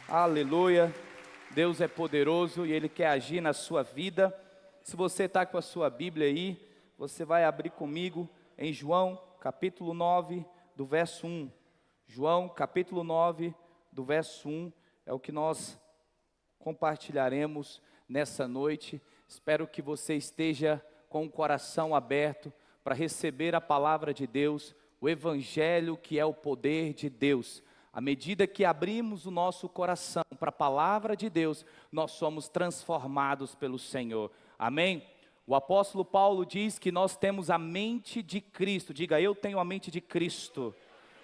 Aleluia, Deus é poderoso e Ele quer agir na sua vida. Se você está com a sua Bíblia aí, você vai abrir comigo em João capítulo 9, do verso 1. João capítulo 9, do verso 1, é o que nós compartilharemos nessa noite. Espero que você esteja com o coração aberto para receber a palavra de Deus, o Evangelho que é o poder de Deus. À medida que abrimos o nosso coração para a palavra de Deus, nós somos transformados pelo Senhor. Amém? O apóstolo Paulo diz que nós temos a mente de Cristo. Diga, eu tenho a mente de Cristo.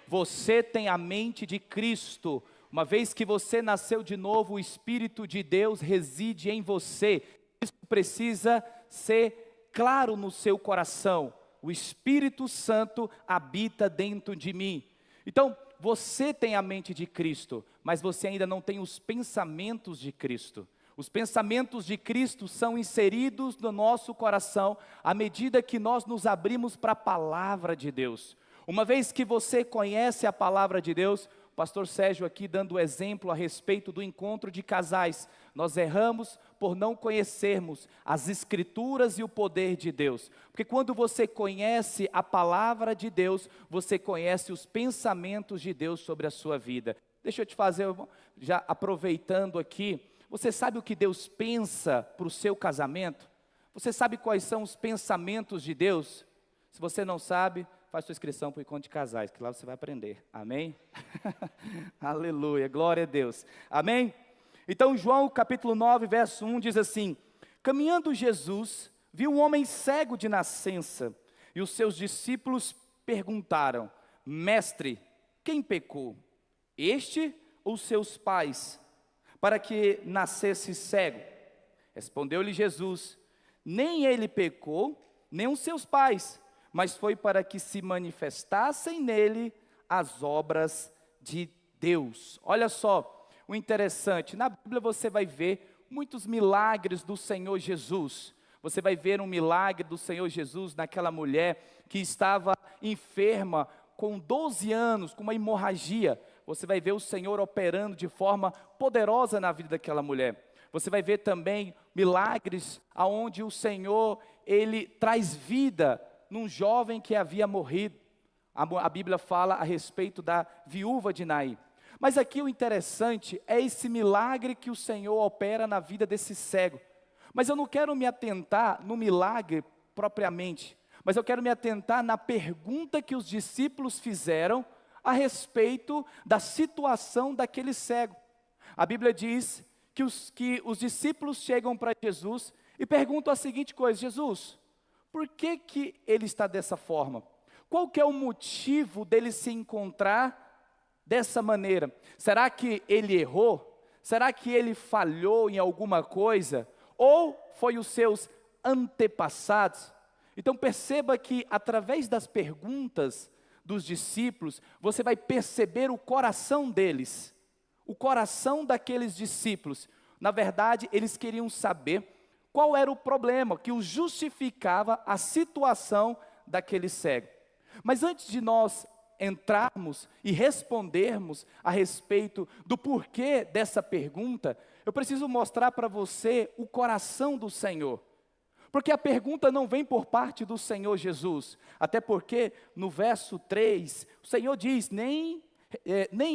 Você tem a mente de Cristo. Uma vez que você nasceu de novo, o Espírito de Deus reside em você. Isso precisa ser claro no seu coração. O Espírito Santo habita dentro de mim. Então, você tem a mente de Cristo, mas você ainda não tem os pensamentos de Cristo. Os pensamentos de Cristo são inseridos no nosso coração à medida que nós nos abrimos para a palavra de Deus. Uma vez que você conhece a palavra de Deus, o pastor Sérgio aqui dando exemplo a respeito do encontro de casais, nós erramos por não conhecermos as Escrituras e o poder de Deus. Porque quando você conhece a palavra de Deus, você conhece os pensamentos de Deus sobre a sua vida. Deixa eu te fazer, já aproveitando aqui, você sabe o que Deus pensa para o seu casamento? Você sabe quais são os pensamentos de Deus? Se você não sabe, faz sua inscrição para o encontro de casais, que lá você vai aprender. Amém? Aleluia, glória a Deus. Amém? Então João capítulo 9, verso 1 diz assim: caminhando Jesus, viu um homem cego de nascença, e os seus discípulos perguntaram: mestre, quem pecou, este ou seus pais, para que nascesse cego? Respondeu-lhe Jesus: nem ele pecou, nem os seus pais, mas foi para que se manifestassem nele as obras de Deus. Olha só, o interessante, na Bíblia você vai ver muitos milagres do Senhor Jesus. Você vai ver um milagre do Senhor Jesus naquela mulher que estava enferma com 12 anos, com uma hemorragia. Você vai ver o Senhor operando de forma poderosa na vida daquela mulher. Você vai ver também milagres aonde o Senhor, Ele traz vida num jovem que havia morrido. A Bíblia fala a respeito da viúva de Naim. Mas aqui o interessante é esse milagre que o Senhor opera na vida desse cego. Mas eu não quero me atentar no milagre propriamente, mas eu quero me atentar na pergunta que os discípulos fizeram a respeito da situação daquele cego. A Bíblia diz que os discípulos chegam para Jesus e perguntam a seguinte coisa: Jesus, por que ele está dessa forma? Qual que é o motivo dele se encontrar dessa maneira? Será que ele errou? Será que ele falhou em alguma coisa? Ou foi os seus antepassados? Então perceba que através das perguntas dos discípulos, você vai perceber o coração deles, o coração daqueles discípulos. Na verdade, eles queriam saber qual era o problema que os justificava a situação daquele cego. Mas antes de nós entrarmos e respondermos a respeito do porquê dessa pergunta, eu preciso mostrar para você o coração do Senhor. Porque a pergunta não vem por parte do Senhor Jesus, até porque no verso 3, o Senhor diz: nem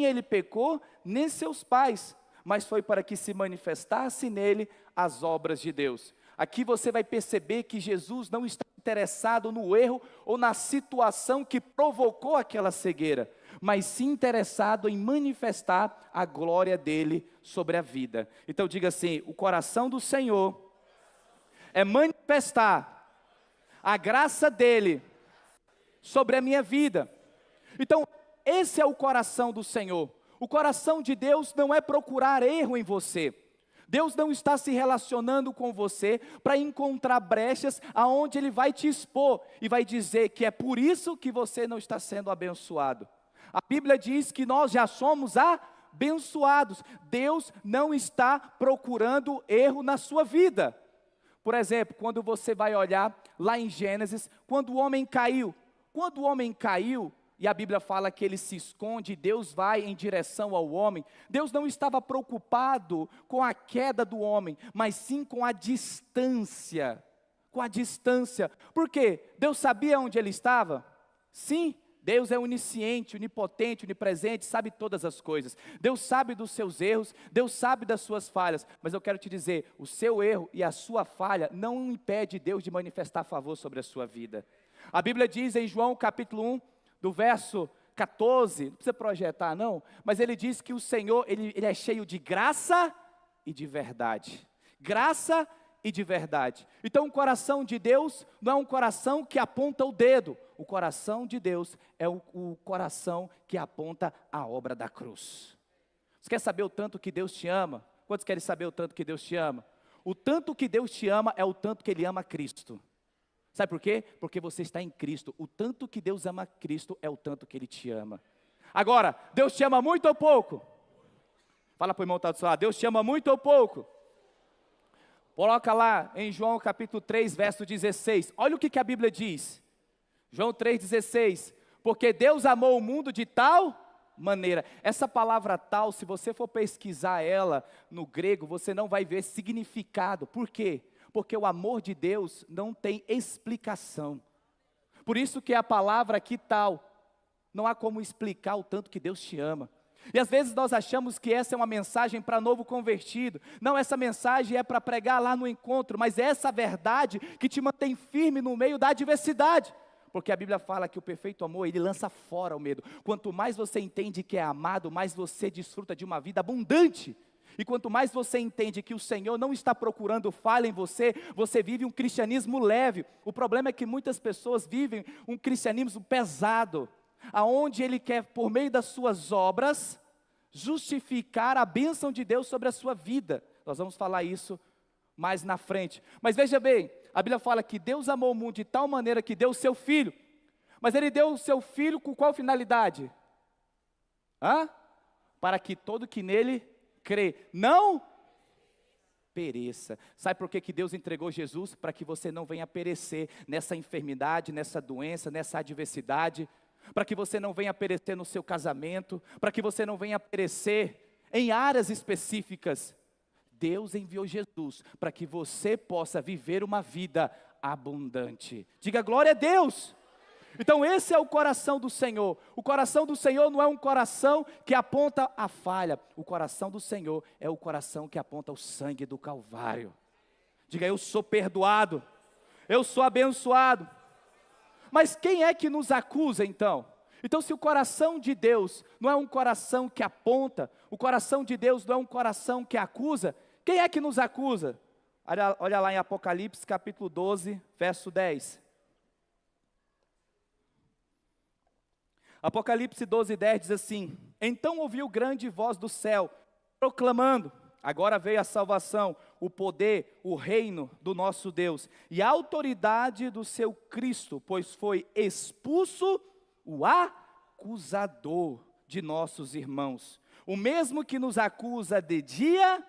ele pecou, nem seus pais, mas foi para que se manifestasse nele as obras de Deus. Aqui você vai perceber que Jesus não está interessado no erro ou na situação que provocou aquela cegueira, mas sim interessado em manifestar a glória dele sobre a vida. Então diga assim: o coração do Senhor é manifestar a graça dele sobre a minha vida. Então esse é o coração do Senhor. O coração de Deus não é procurar erro em você. Deus não está se relacionando com você para encontrar brechas aonde Ele vai te expor e vai dizer que é por isso que você não está sendo abençoado. A Bíblia diz que nós já somos abençoados. Deus não está procurando erro na sua vida. Por exemplo, quando você vai olhar lá em Gênesis, quando o homem caiu, e a Bíblia fala que ele se esconde, Deus vai em direção ao homem. Deus não estava preocupado com a queda do homem, mas sim com a distância. Com a distância. Por quê? Deus sabia onde ele estava? Sim. Deus é onisciente, onipotente, onipresente, sabe todas as coisas. Deus sabe dos seus erros, Deus sabe das suas falhas. Mas eu quero te dizer, o seu erro e a sua falha não impede Deus de manifestar favor sobre a sua vida. A Bíblia diz em João capítulo 1, do verso 14, não precisa projetar não, mas ele diz que o Senhor, ele é cheio de graça e de verdade. Graça e de verdade. Então o coração de Deus não é um coração que aponta o dedo. O coração de Deus é o coração que aponta a obra da cruz. Você quer saber o tanto que Deus te ama? Quantos querem saber o tanto que Deus te ama? O tanto que Deus te ama é o tanto que Ele ama Cristo. Sabe por quê? Porque você está em Cristo. O tanto que Deus ama Cristo é o tanto que Ele te ama. Agora, Deus te ama muito ou pouco? Fala para o irmão que está do seu lado, Deus te ama muito ou pouco? Coloca lá em João capítulo 3, verso 16. Olha o que a Bíblia diz. João 3,16. Porque Deus amou o mundo de tal maneira. Essa palavra tal, se você for pesquisar ela no grego, você não vai ver significado. Por quê? Porque o amor de Deus não tem explicação. Por isso que a palavra aqui tal, não há como explicar o tanto que Deus te ama. E às vezes nós achamos que essa é uma mensagem para novo convertido. Não, essa mensagem é para pregar lá no encontro, mas é essa verdade que te mantém firme no meio da adversidade. Porque a Bíblia fala que o perfeito amor, ele lança fora o medo. Quanto mais você entende que é amado, mais você desfruta de uma vida abundante. E quanto mais você entende que o Senhor não está procurando falha em você, você vive um cristianismo leve. O problema é que muitas pessoas vivem um cristianismo pesado, aonde ele quer, por meio das suas obras, justificar a bênção de Deus sobre a sua vida. Nós vamos falar isso mais na frente. Mas veja bem, a Bíblia fala que Deus amou o mundo de tal maneira que deu o seu Filho. Mas Ele deu o seu Filho com qual finalidade? Para que todo que nele crê, não pereça. Sabe por que Deus entregou Jesus? Para que você não venha perecer nessa enfermidade, nessa doença, nessa adversidade. Para que você não venha perecer no seu casamento. Para que você não venha perecer em áreas específicas. Deus enviou Jesus para que você possa viver uma vida abundante. Diga glória a Deus. Então esse é o coração do Senhor. O coração do Senhor não é um coração que aponta a falha. O coração do Senhor é o coração que aponta o sangue do Calvário. Diga, eu sou perdoado. Eu sou abençoado. Mas quem é que nos acusa então? Então se o coração de Deus não é um coração que aponta, o coração de Deus não é um coração que acusa, quem é que nos acusa? Olha lá em Apocalipse capítulo 12, verso 10. Apocalipse 12, 10 diz assim: Então ouviu grande voz do céu, proclamando, agora veio a salvação, o poder, o reino do nosso Deus, e a autoridade do seu Cristo, pois foi expulso o acusador de nossos irmãos, o mesmo que nos acusa de dia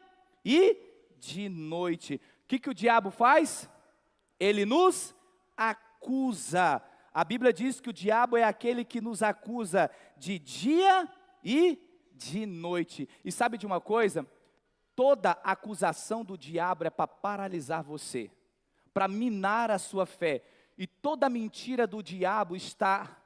e de noite. O que o diabo faz? Ele nos acusa. A Bíblia diz que o diabo é aquele que nos acusa de dia e de noite. E sabe de uma coisa? Toda acusação do diabo é para paralisar você, para minar a sua fé. E toda mentira do diabo está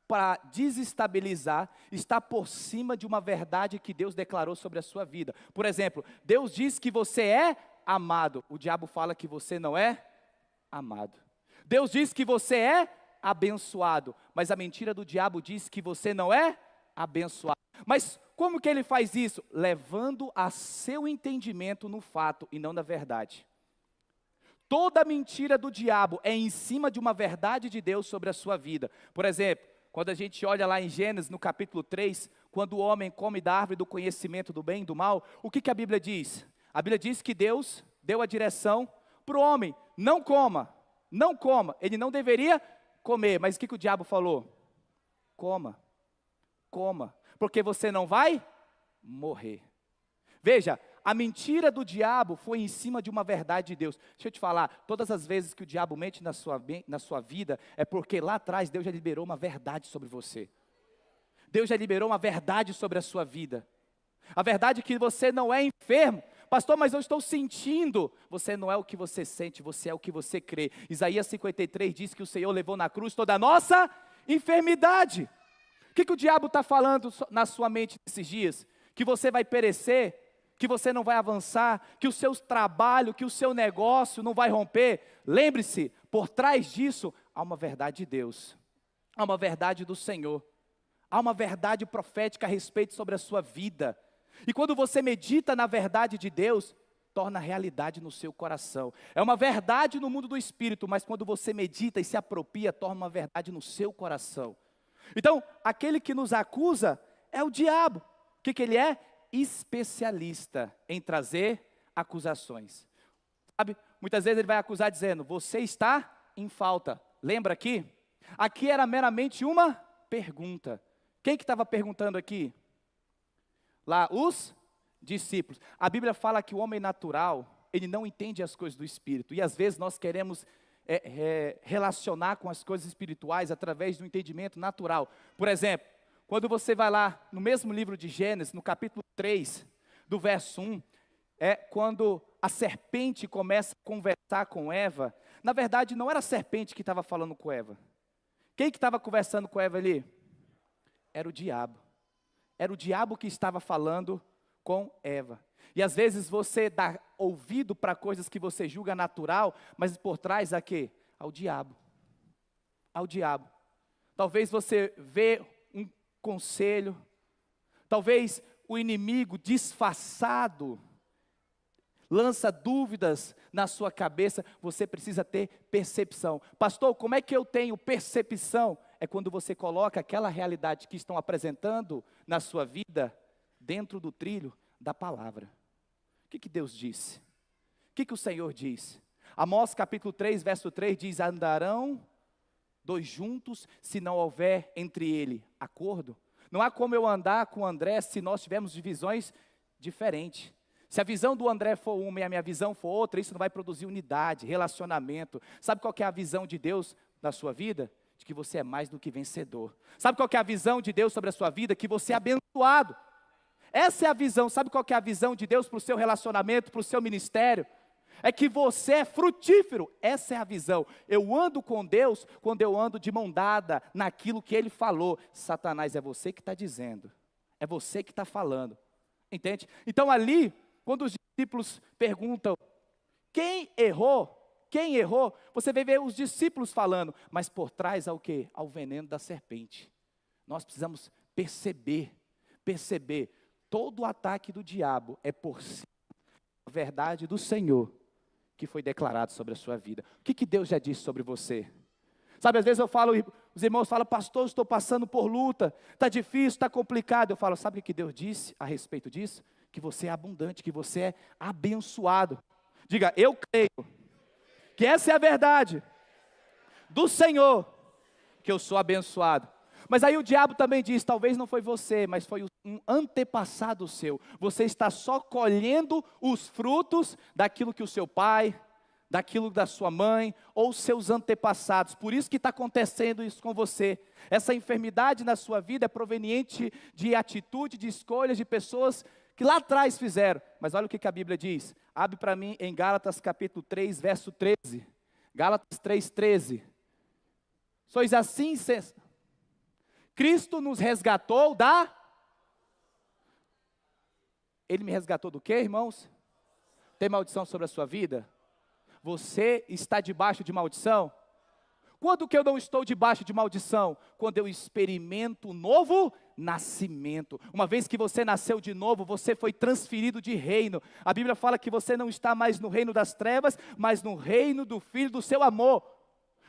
para desestabilizar, está por cima de uma verdade que Deus declarou sobre a sua vida. Por exemplo, Deus diz que você é amado, o diabo fala que você não é amado. Deus diz que você é abençoado, mas a mentira do diabo diz que você não é abençoado. Mas como que ele faz isso? Levando a seu entendimento no fato e não na verdade. Toda mentira do diabo é em cima de uma verdade de Deus sobre a sua vida. Por exemplo, quando a gente olha lá em Gênesis, no capítulo 3, quando o homem come da árvore do conhecimento do bem e do mal, o que a Bíblia diz? A Bíblia diz que Deus deu a direção para o homem, não coma, não coma, ele não deveria comer, mas o que o diabo falou? Coma, coma, porque você não vai morrer. Veja, a mentira do diabo foi em cima de uma verdade de Deus. Deixa eu te falar, todas as vezes que o diabo mente na sua vida, é porque lá atrás Deus já liberou uma verdade sobre você. Deus já liberou uma verdade sobre a sua vida. A verdade é que você não é enfermo. Pastor, mas eu estou sentindo. Você não é o que você sente, você é o que você crê. Isaías 53 diz que o Senhor levou na cruz toda a nossa enfermidade. O que o diabo está falando na sua mente nesses dias? Que você vai perecer, que você não vai avançar, que o seu trabalho, que o seu negócio não vai romper. Lembre-se, por trás disso há uma verdade de Deus, há uma verdade do Senhor, há uma verdade profética a respeito sobre a sua vida. E quando você medita na verdade de Deus, torna realidade no seu coração. É uma verdade no mundo do espírito, mas quando você medita e se apropria, torna uma verdade no seu coração. Então, aquele que nos acusa é o diabo. O que ele é? Especialista em trazer acusações. Sabe, muitas vezes ele vai acusar dizendo, você está em falta. Lembra aqui? Aqui era meramente uma pergunta. Quem que estava perguntando aqui? Lá, os discípulos. A Bíblia fala que o homem natural, ele não entende as coisas do Espírito. E às vezes nós queremos relacionar com as coisas espirituais através do entendimento natural. Por exemplo, quando você vai lá no mesmo livro de Gênesis, no capítulo 3, do verso 1, quando a serpente começa a conversar com Eva. Na verdade, não era a serpente que estava falando com Eva. Quem que estava conversando com Eva ali? Era o diabo. Era o diabo que estava falando com Eva. E às vezes você dá ouvido para coisas que você julga natural, mas por trás a quê? Ao diabo. Ao diabo. Talvez você vê um conselho, talvez o inimigo disfarçado lança dúvidas na sua cabeça, você precisa ter percepção. Pastor, como é que eu tenho percepção? É quando você coloca aquela realidade que estão apresentando na sua vida dentro do trilho da palavra. O que Deus disse? O que o Senhor diz? Amós capítulo 3, verso 3 diz, andarão dois juntos se não houver entre ele acordo. Não há como eu andar com o André se nós tivermos divisões diferentes. Se a visão do André for uma e a minha visão for outra, isso não vai produzir unidade, relacionamento. Sabe qual que é a visão de Deus na sua vida? De que você é mais do que vencedor. Sabe qual que é a visão de Deus sobre a sua vida? Que você é abençoado. Essa é a visão. Sabe qual que é a visão de Deus para o seu relacionamento, para o seu ministério? É que você é frutífero. Essa é a visão. Eu ando com Deus quando eu ando de mão dada naquilo que Ele falou. Satanás, é você que está dizendo. É você que está falando. Entende? Então ali, quando os discípulos perguntam, quem errou? Quem errou? Você vai ver os discípulos falando, mas por trás ao quê? Ao veneno da serpente. Nós precisamos perceber, todo o ataque do diabo é por cima da verdade do Senhor que foi declarado sobre a sua vida. O que Deus já disse sobre você? Sabe, às vezes eu falo, os irmãos falam, pastor, estou passando por luta, está difícil, está complicado. Eu falo, sabe o que Deus disse a respeito disso? Que você é abundante, que você é abençoado. Diga, eu creio que essa é a verdade do Senhor, que eu sou abençoado. Mas aí o diabo também diz, talvez não foi você, mas foi um antepassado seu. Você está só colhendo os frutos daquilo que o seu pai, daquilo da sua mãe, ou seus antepassados. Por isso que está acontecendo isso com você. Essa enfermidade na sua vida é proveniente de atitude, de escolhas de pessoas que lá atrás fizeram. Mas olha o que a Bíblia diz. Abre para mim em Gálatas capítulo 3, verso 13. Gálatas 3, 13. Sois assim, Cristo nos resgatou da... Ele me resgatou do quê, irmãos? Tem maldição sobre a sua vida? Você está debaixo de maldição? Quando que eu não estou debaixo de maldição? Quando eu experimento um novo nascimento. Uma vez que você nasceu de novo, você foi transferido de reino. A Bíblia fala que você não está mais no reino das trevas, mas no reino do Filho do seu amor.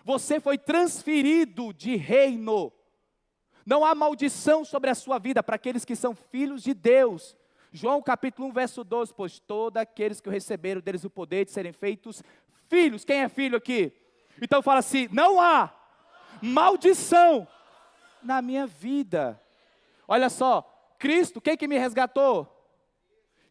Você foi transferido de reino. Não há maldição sobre a sua vida para aqueles que são filhos de Deus. João capítulo 1, verso 12, pois todos aqueles que o receberam deles o poder de serem feitos filhos. Quem é filho aqui? Então fala assim, não há maldição na minha vida. Olha só, Cristo, quem que me resgatou?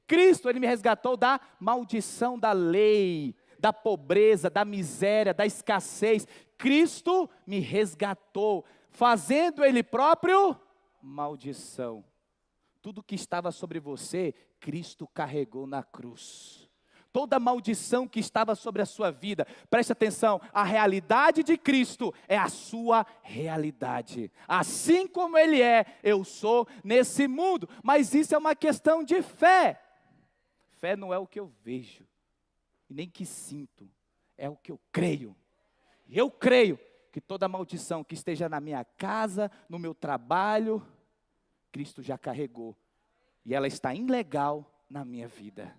Cristo, Ele me resgatou da maldição da lei, da pobreza, da miséria, da escassez. Cristo me resgatou, fazendo Ele próprio maldição. Tudo que estava sobre você, Cristo carregou na cruz. Toda maldição que estava sobre a sua vida, preste atenção, a realidade de Cristo é a sua realidade. Assim como Ele é, eu sou nesse mundo. Mas isso é uma questão de fé. Fé não é o que eu vejo, nem que sinto, é o que eu creio. Eu creio que toda maldição que esteja na minha casa, no meu trabalho, Cristo já carregou. E ela está ilegal na minha vida.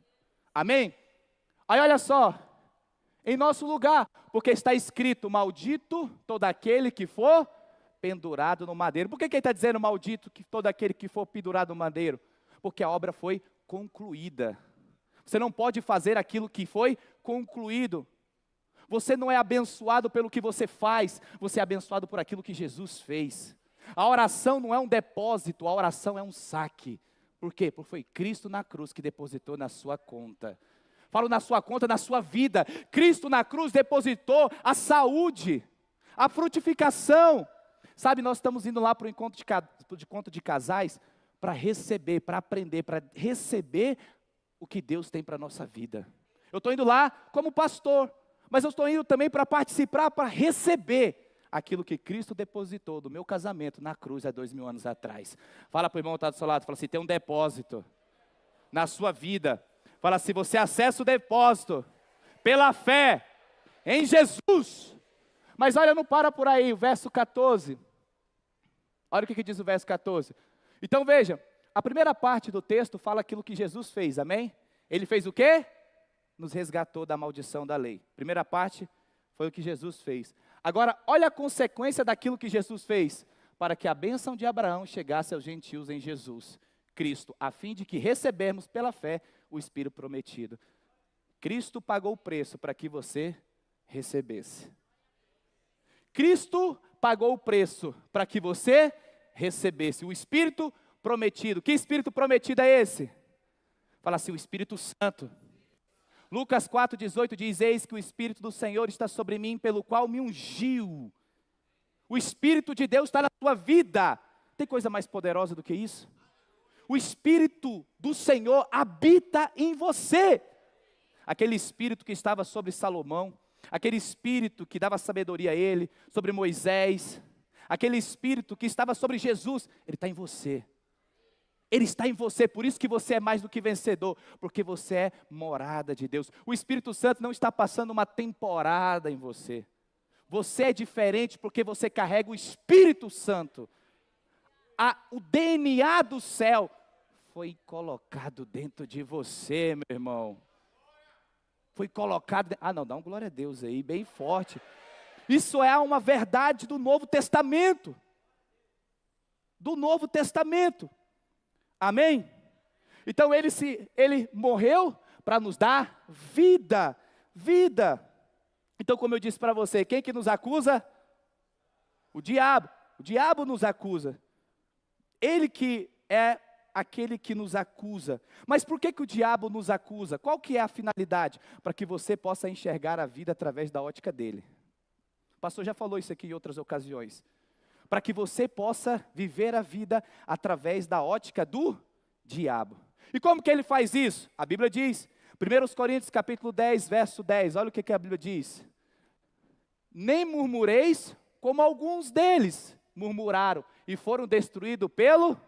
Amém? Aí olha só, em nosso lugar, porque está escrito, maldito todo aquele que for pendurado no madeiro. Por que ele está dizendo maldito que todo aquele que for pendurado no madeiro? Porque a obra foi concluída. Você não pode fazer aquilo que foi concluído. Você não é abençoado pelo que você faz, você é abençoado por aquilo que Jesus fez. A oração não é um depósito, a oração é um saque. Por quê? Porque foi Cristo na cruz que depositou na sua conta. Falo na sua conta, na sua vida. Cristo na cruz depositou a saúde, a frutificação. Sabe, nós estamos indo lá para o encontro de casais para receber, para aprender, para receber o que Deus tem para a nossa vida. Eu estou indo lá como pastor, mas eu estou indo também para participar, para receber aquilo que Cristo depositou do meu casamento na cruz há 2000 anos atrás. Fala para o irmão que está do seu lado, fala assim, tem um depósito na sua vida. Fala assim, você acessa o depósito pela fé em Jesus. Mas olha, não para por aí, o verso 14. Olha o que diz o verso 14. Então veja, a primeira parte do texto fala aquilo que Jesus fez, amém? Ele fez o quê? Nos resgatou da maldição da lei. Primeira parte foi o que Jesus fez. Agora, olha a consequência daquilo que Jesus fez, para que a bênção de Abraão chegasse aos gentios em Jesus, Cristo, a fim de que recebermos pela fé o Espírito prometido. Cristo pagou o preço para que você recebesse. Cristo pagou o preço para que você recebesse o Espírito prometido. Que Espírito prometido é esse? Fala assim, o Espírito Santo. Lucas 4,18 diz, eis que o Espírito do Senhor está sobre mim, pelo qual me ungiu. O Espírito de Deus está na tua vida. Tem coisa mais poderosa do que isso? O Espírito do Senhor habita em você. Aquele Espírito que estava sobre Salomão, aquele Espírito que dava sabedoria a ele, sobre Moisés, aquele Espírito que estava sobre Jesus, ele está em você. Ele está em você, por isso que você é mais do que vencedor, porque você é morada de Deus. O Espírito Santo não está passando uma temporada em você. Você é diferente porque você carrega o Espírito Santo. O DNA do céu foi colocado dentro de você, meu irmão. Foi colocado, não, dá um glória a Deus aí, bem forte. Isso é uma verdade do Novo Testamento. Do Novo Testamento. Amém? Então ele morreu para nos dar vida. Vida. Então, como eu disse para você, quem que nos acusa? O diabo. O diabo nos acusa. Ele que é aquele que nos acusa. Mas por que o diabo nos acusa? Qual que é a finalidade? Para que você possa enxergar a vida através da ótica dele. O pastor já falou isso aqui em outras ocasiões. Para que você possa viver a vida através da ótica do diabo. E como que ele faz isso? A Bíblia diz, 1 Coríntios capítulo 10, verso 10, olha o que a Bíblia diz. Nem murmureis como alguns deles murmuraram e foram destruídos pelo...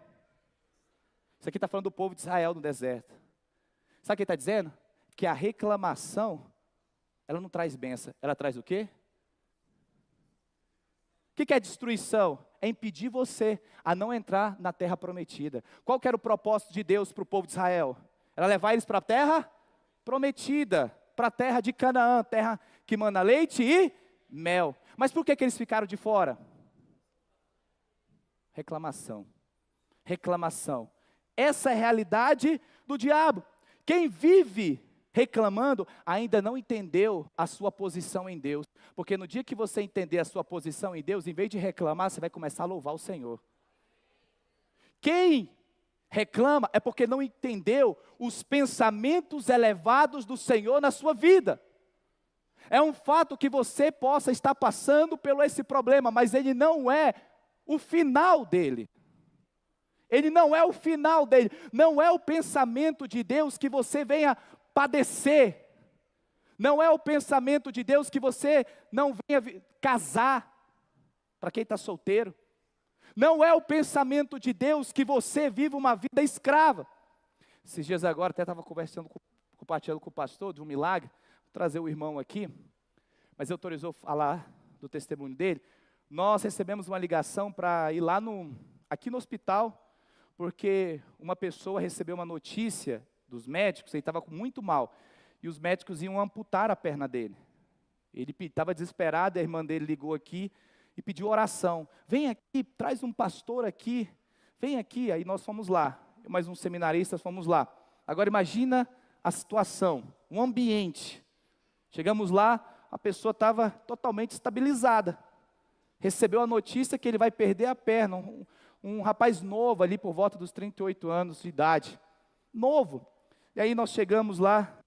Isso aqui está falando do povo de Israel no deserto. Sabe o que ele está dizendo? Que a reclamação, ela não traz bênção, ela traz o quê? O que é destruição? É impedir você a não entrar na terra prometida. Qual que era o propósito de Deus para o povo de Israel? Era levar eles para a terra prometida, para a terra de Canaã, terra que mana leite e mel. Mas por que eles ficaram de fora? Reclamação. Reclamação. Essa é a realidade do diabo. Quem vive reclamando ainda não entendeu a sua posição em Deus. Porque no dia que você entender a sua posição em Deus, em vez de reclamar, você vai começar a louvar o Senhor. Quem reclama é porque não entendeu os pensamentos elevados do Senhor na sua vida. É um fato que você possa estar passando por esse problema, mas ele não é o final dele. Ele não é o final dele. Não é o pensamento de Deus que você venha padecer. Não é o pensamento de Deus que você não venha casar. Para quem está solteiro. Não é o pensamento de Deus que você viva uma vida escrava. Esses dias agora, até estava compartilhando com o pastor de um milagre. Vou trazer o irmão aqui. Mas ele autorizou falar do testemunho dele. Nós recebemos uma ligação para ir lá aqui no hospital, porque uma pessoa recebeu uma notícia dos médicos, ele estava muito mal, e os médicos iam amputar a perna dele. Ele estava desesperado, a irmã dele ligou aqui e pediu oração. Vem aqui, traz um pastor aqui, vem aqui. Aí nós fomos lá, mais uns seminaristas fomos lá. Agora imagina a situação, um ambiente. Chegamos lá, a pessoa estava totalmente estabilizada. Recebeu a notícia que ele vai perder a perna. Um rapaz novo ali, por volta dos 38 anos de idade. Novo. E aí nós chegamos lá,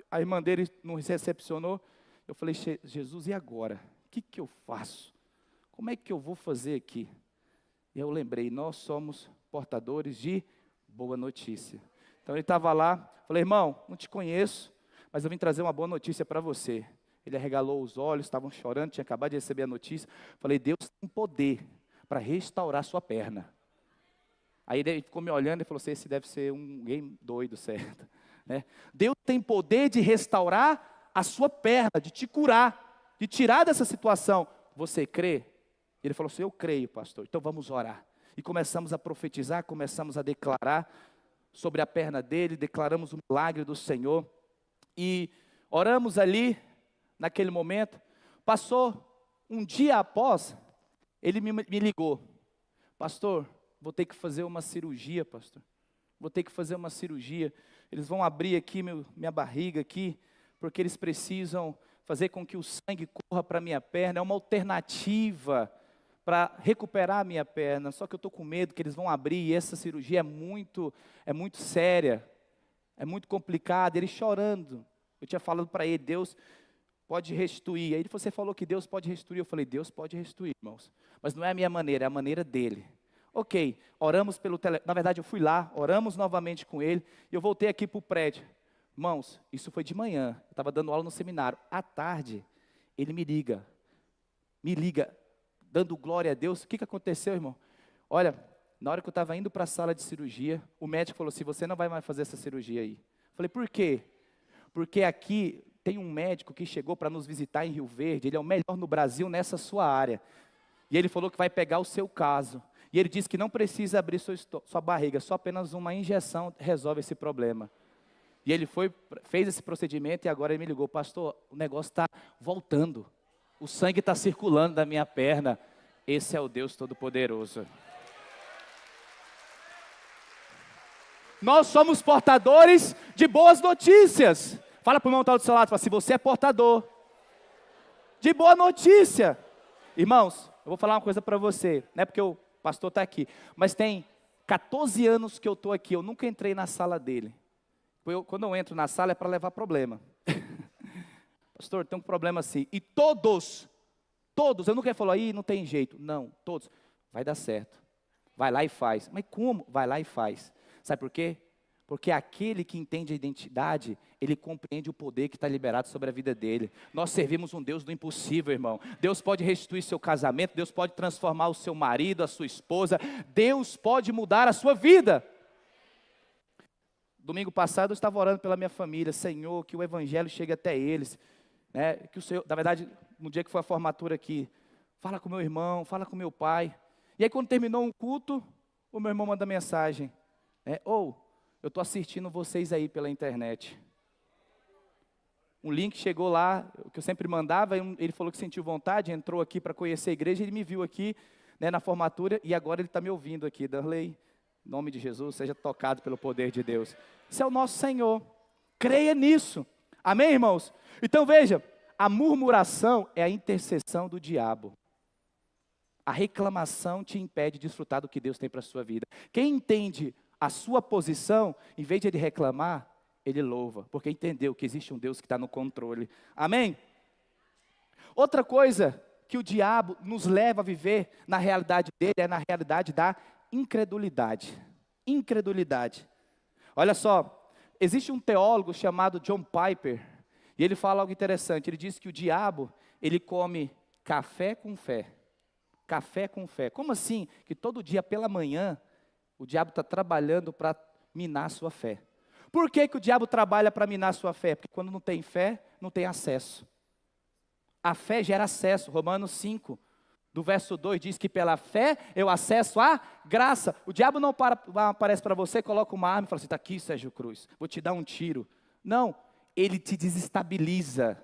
a irmã dele nos recepcionou. Eu falei, Jesus, e agora? O que eu faço? Como é que eu vou fazer aqui? E eu lembrei, nós somos portadores de boa notícia. Então ele estava lá, falei, irmão, não te conheço, mas eu vim trazer uma boa notícia para você. Ele arregalou os olhos, estavam chorando, tinha acabado de receber a notícia. Falei, Deus tem poder para restaurar sua perna. Aí ele ficou me olhando e falou assim, esse deve ser um game doido, certo? Né? Deus tem poder de restaurar a sua perna, de te curar, de tirar dessa situação. Você crê? Ele falou assim, eu creio, pastor, então vamos orar. E começamos a profetizar, começamos a declarar sobre a perna dele, declaramos o milagre do Senhor. E oramos ali, naquele momento. Passou um dia após, ele me ligou. Pastor, vou ter que fazer uma cirurgia, pastor. Vou ter que fazer uma cirurgia. Eles vão abrir aqui minha barriga aqui, porque eles precisam fazer com que o sangue corra para a minha perna. É uma alternativa para recuperar a minha perna. Só que eu estou com medo que eles vão abrir e essa cirurgia é muito séria. É muito complicada. Ele chorando. Eu tinha falado para ele, Deus pode restituir. Aí você falou que Deus pode restituir. Eu falei, Deus pode restituir, irmãos. Mas não é a minha maneira, é a maneira dele. Ok, oramos pelo telefone. Na verdade, eu fui lá, oramos novamente com ele. E eu voltei aqui para o prédio. Irmãos, isso foi de manhã. Eu estava dando aula no seminário. À tarde, ele me liga, dando glória a Deus. O que aconteceu, irmão? Olha, na hora que eu estava indo para a sala de cirurgia, o médico falou assim, você não vai mais fazer essa cirurgia aí. Eu falei, por quê? Porque aqui tem um médico que chegou para nos visitar em Rio Verde, ele é o melhor no Brasil nessa sua área. E ele falou que vai pegar o seu caso. E ele disse que não precisa abrir sua barriga, só apenas uma injeção resolve esse problema. E ele fez esse procedimento e agora ele me ligou, pastor, o negócio está voltando. O sangue está circulando da minha perna. Esse é o Deus Todo-Poderoso. Nós somos portadores de boas notícias. Fala para o irmão que está do seu lado, fala, se você é portador de boa notícia. Irmãos, eu vou falar uma coisa para você, não é porque o pastor está aqui, mas tem 14 anos que eu estou aqui, eu nunca entrei na sala dele. Quando eu entro na sala é para levar problema. Pastor, tem um problema assim. E todos, eu nunca falou, aí não tem jeito. Não, todos, vai dar certo. Vai lá e faz. Mas como? Vai lá e faz. Sabe por quê? Porque aquele que entende a identidade, ele compreende o poder que está liberado sobre a vida dele. Nós servimos um Deus do impossível, irmão. Deus pode restituir seu casamento, Deus pode transformar o seu marido, a sua esposa. Deus pode mudar a sua vida. Domingo passado eu estava orando pela minha família. Senhor, que o evangelho chegue até eles. Né? Que o Senhor, na verdade, no dia que foi a formatura aqui, fala com meu irmão, fala com meu pai. E aí quando terminou um culto, o meu irmão manda mensagem. Eu estou assistindo vocês aí pela internet. Um link chegou lá, que eu sempre mandava, ele falou que sentiu vontade, entrou aqui para conhecer a igreja, ele me viu aqui, né, na formatura, e agora ele está me ouvindo aqui. Darley, em nome de Jesus, seja tocado pelo poder de Deus. Esse é o nosso Senhor. Creia nisso. Amém, irmãos? Então veja, a murmuração é a intercessão do diabo. A reclamação te impede de desfrutar do que Deus tem para a sua vida. Quem entende a sua posição, em vez de ele reclamar, ele louva, porque entendeu que existe um Deus que está no controle. Amém? Outra coisa que o diabo nos leva a viver na realidade dele, é na realidade da incredulidade. incredulidade. Olha só, existe um teólogo chamado John Piper, e ele fala algo interessante. Ele diz que o diabo, ele come café com fé. Café com fé. Como assim? Que todo dia pela manhã, o diabo está trabalhando para minar a sua fé. Por que o diabo trabalha para minar a sua fé? Porque quando não tem fé, não tem acesso. A fé gera acesso. Romanos 5, do verso 2, diz que pela fé eu acesso a graça. O diabo não aparece para você, coloca uma arma e fala assim, está aqui, Sérgio Cruz, vou te dar um tiro. Não, ele te desestabiliza,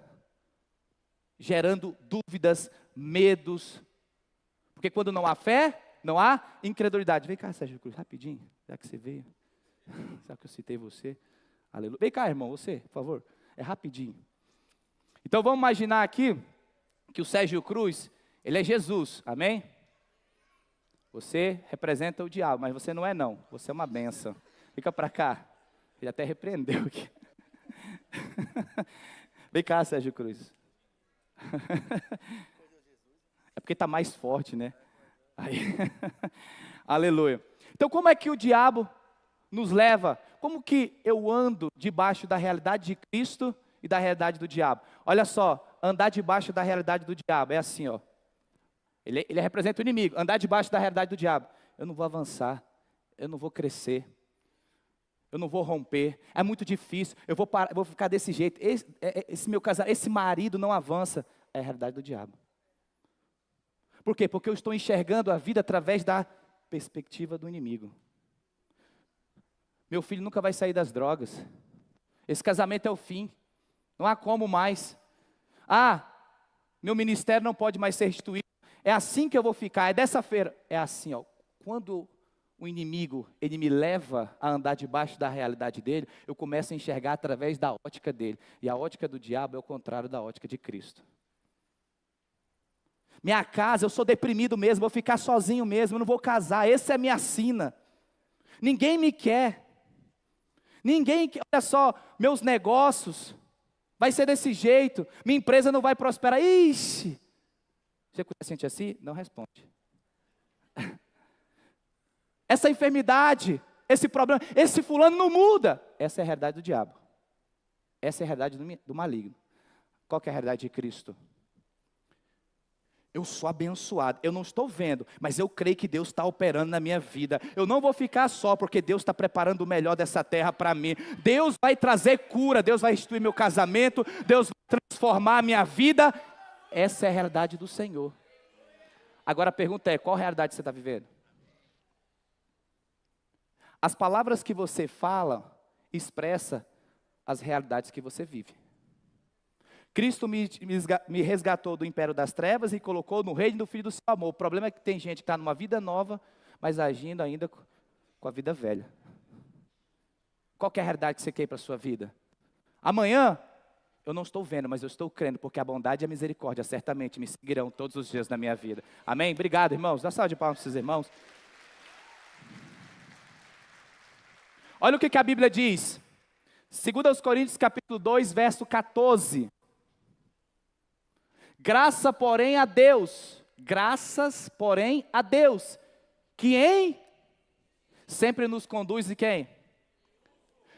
gerando dúvidas, medos. Porque quando não há fé, não há incredulidade. Vem cá, Sérgio Cruz, rapidinho, já que você veio. Sabe que eu citei você? Aleluia. Vem cá, irmão, você, por favor. É rapidinho. Então vamos imaginar aqui que o Sérgio Cruz, ele é Jesus, amém? Você representa o diabo, mas você não é não. Você é uma bênção. Fica para cá. Ele até repreendeu aqui. Vem cá, Sérgio Cruz. É porque está mais forte, né? Aí. Aleluia. Então como é que o diabo nos leva? Como que eu ando debaixo da realidade de Cristo e da realidade do diabo? Olha só, andar debaixo da realidade do diabo é assim, ó. Ele representa o inimigo. Andar debaixo da realidade do diabo. Eu não vou avançar, eu não vou crescer, eu não vou romper, é muito difícil, eu vou ficar desse jeito, esse meu casamento, esse marido não avança. É a realidade do diabo. Por quê? Porque eu estou enxergando a vida através da perspectiva do inimigo. Meu filho nunca vai sair das drogas. Esse casamento é o fim. Não há como mais. Ah, meu ministério não pode mais ser restituído. É assim que eu vou ficar. É dessa feira. É assim, ó. Quando o inimigo, ele me leva a andar debaixo da realidade dele, eu começo a enxergar através da ótica dele. E a ótica do diabo é o contrário da ótica de Cristo. Minha casa, eu sou deprimido mesmo, vou ficar sozinho mesmo, eu não vou casar. Essa é a minha sina. Ninguém me quer. Ninguém quer. Olha só, meus negócios vai ser desse jeito. Minha empresa não vai prosperar. Ixi. Você conhece gente assim? Não responde. Essa enfermidade, esse problema, esse fulano não muda. Essa é a realidade do diabo. Essa é a realidade do maligno. Qual que é a realidade de Cristo? Eu sou abençoado, eu não estou vendo, mas eu creio que Deus está operando na minha vida. Eu não vou ficar só, porque Deus está preparando o melhor dessa terra para mim. Deus vai trazer cura, Deus vai restituir meu casamento, Deus vai transformar a minha vida. Essa é a realidade do Senhor. Agora a pergunta é, qual realidade você está vivendo? As palavras que você fala, expressa as realidades que você vive. Cristo me resgatou do império das trevas e colocou no reino do Filho do seu amor. O problema é que tem gente que está numa vida nova, mas agindo ainda com a vida velha. Qual que é a realidade que você quer para a sua vida? Amanhã, eu não estou vendo, mas eu estou crendo, porque a bondade e a misericórdia certamente me seguirão todos os dias da minha vida. Amém? Obrigado, irmãos. Dá salva de palmas para esses irmãos. Olha o que a Bíblia diz. 2 Coríntios capítulo 2, verso 14. Graças, porém, a Deus, que sempre nos conduz em quem?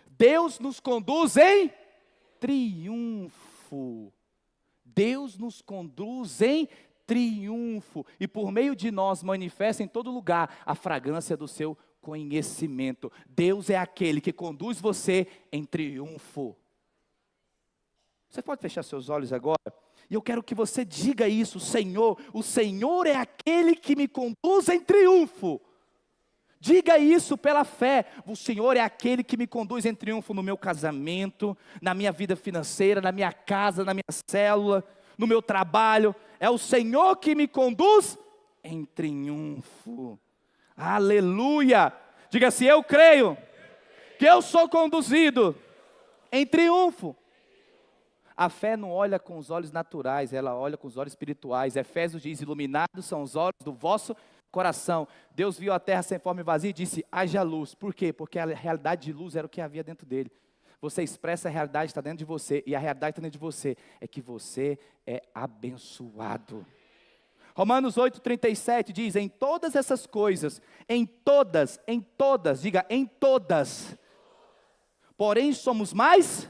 Deus nos conduz em triunfo. Deus nos conduz em triunfo. E por meio de nós manifesta em todo lugar a fragrância do seu conhecimento. Deus é aquele que conduz você em triunfo. Você pode fechar seus olhos agora? E eu quero que você diga isso, Senhor, o Senhor é aquele que me conduz em triunfo. Diga isso pela fé, o Senhor é aquele que me conduz em triunfo no meu casamento, na minha vida financeira, na minha casa, na minha célula, no meu trabalho. É o Senhor que me conduz em triunfo. Aleluia! Diga assim, eu creio que eu sou conduzido em triunfo. A fé não olha com os olhos naturais, ela olha com os olhos espirituais. Efésios diz, iluminados são os olhos do vosso coração. Deus viu a terra sem forma e vazia e disse, haja luz. Por quê? Porque a realidade de luz era o que havia dentro dele. Você expressa a realidade que está dentro de você, e a realidade que está dentro de você é que você é abençoado. Romanos 8,37 diz, em todas essas coisas, em todas, diga, em todas. Porém somos mais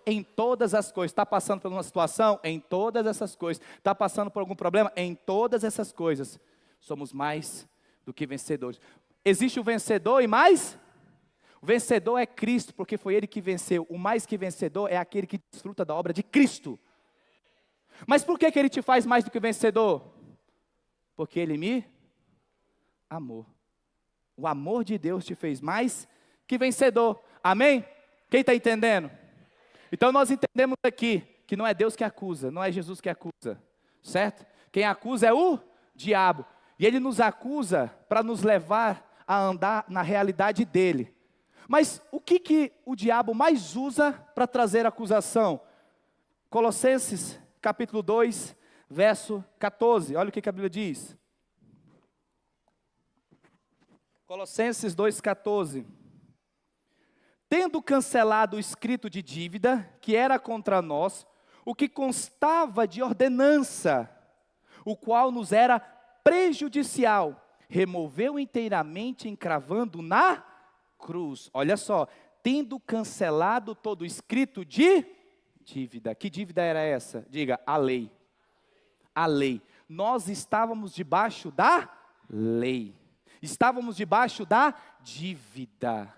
em todas as coisas. Está passando por uma situação? Em todas essas coisas. Está passando por algum problema? Em todas essas coisas. Somos mais do que vencedores. Existe o vencedor e mais? O vencedor é Cristo, porque foi Ele que venceu. O mais que vencedor é aquele que desfruta da obra de Cristo. Mas por que Ele te faz mais do que vencedor? Porque Ele me amou. O amor de Deus te fez mais que vencedor. Amém? Quem está entendendo? Então nós entendemos aqui que não é Deus que acusa, não é Jesus que acusa, certo? Quem acusa é o diabo. E ele nos acusa para nos levar a andar na realidade dele. Mas o que o diabo mais usa para trazer acusação? Colossenses capítulo 2, verso 14. Olha o que a Bíblia diz. Colossenses 2,14. Tendo cancelado o escrito de dívida, que era contra nós, o que constava de ordenança, o qual nos era prejudicial, removeu inteiramente, encravando na cruz. Olha só, tendo cancelado todo o escrito de dívida. Que dívida era essa? Diga, a lei. A lei. Nós estávamos debaixo da lei. Estávamos debaixo da dívida.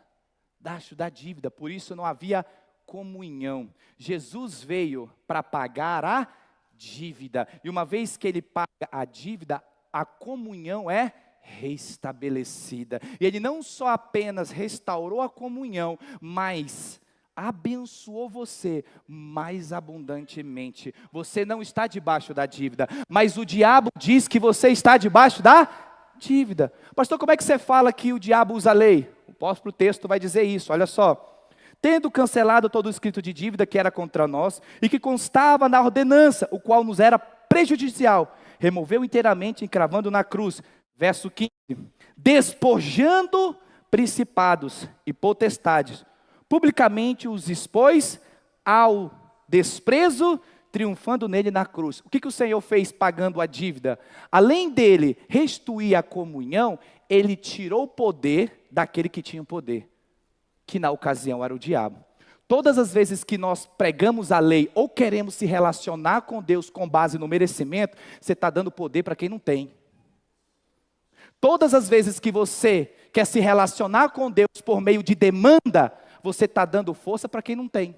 Debaixo da dívida, por isso não havia comunhão. Jesus veio para pagar a dívida. E uma vez que Ele paga a dívida, a comunhão é restabelecida. E Ele não só apenas restaurou a comunhão, mas abençoou você mais abundantemente. Você não está debaixo da dívida, mas o diabo diz que você está debaixo da dívida. Pastor, como é que você fala que o diabo usa a lei? O próprio texto vai dizer isso, olha só. Tendo cancelado todo o escrito de dívida que era contra nós, e que constava na ordenança, o qual nos era prejudicial, removeu inteiramente, encravando na cruz. Verso 15. Despojando principados e potestades, publicamente os expôs ao desprezo, triunfando nele na cruz. O que o Senhor fez pagando a dívida? Além dele restituir a comunhão, Ele tirou o poder daquele que tinha o poder, que na ocasião era o diabo. Todas as vezes que nós pregamos a lei ou queremos se relacionar com Deus com base no merecimento, você está dando poder para quem não tem. Todas as vezes que você quer se relacionar com Deus por meio de demanda, você está dando força para quem não tem.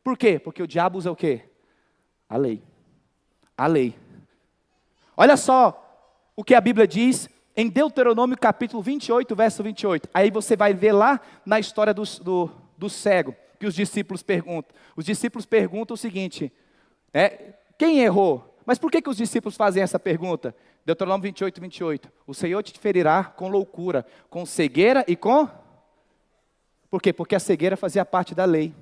Por quê? Porque o diabo usa o quê? A lei. A lei. Olha só o que a Bíblia diz em Deuteronômio capítulo 28, verso 28. Aí você vai ver lá na história do cego, que os discípulos perguntam. Os discípulos perguntam o seguinte, quem errou? Mas por que os discípulos fazem essa pergunta? Deuteronômio 28, 28. O Senhor te ferirá com loucura, com cegueira e com... Por quê? Porque a cegueira fazia parte da lei,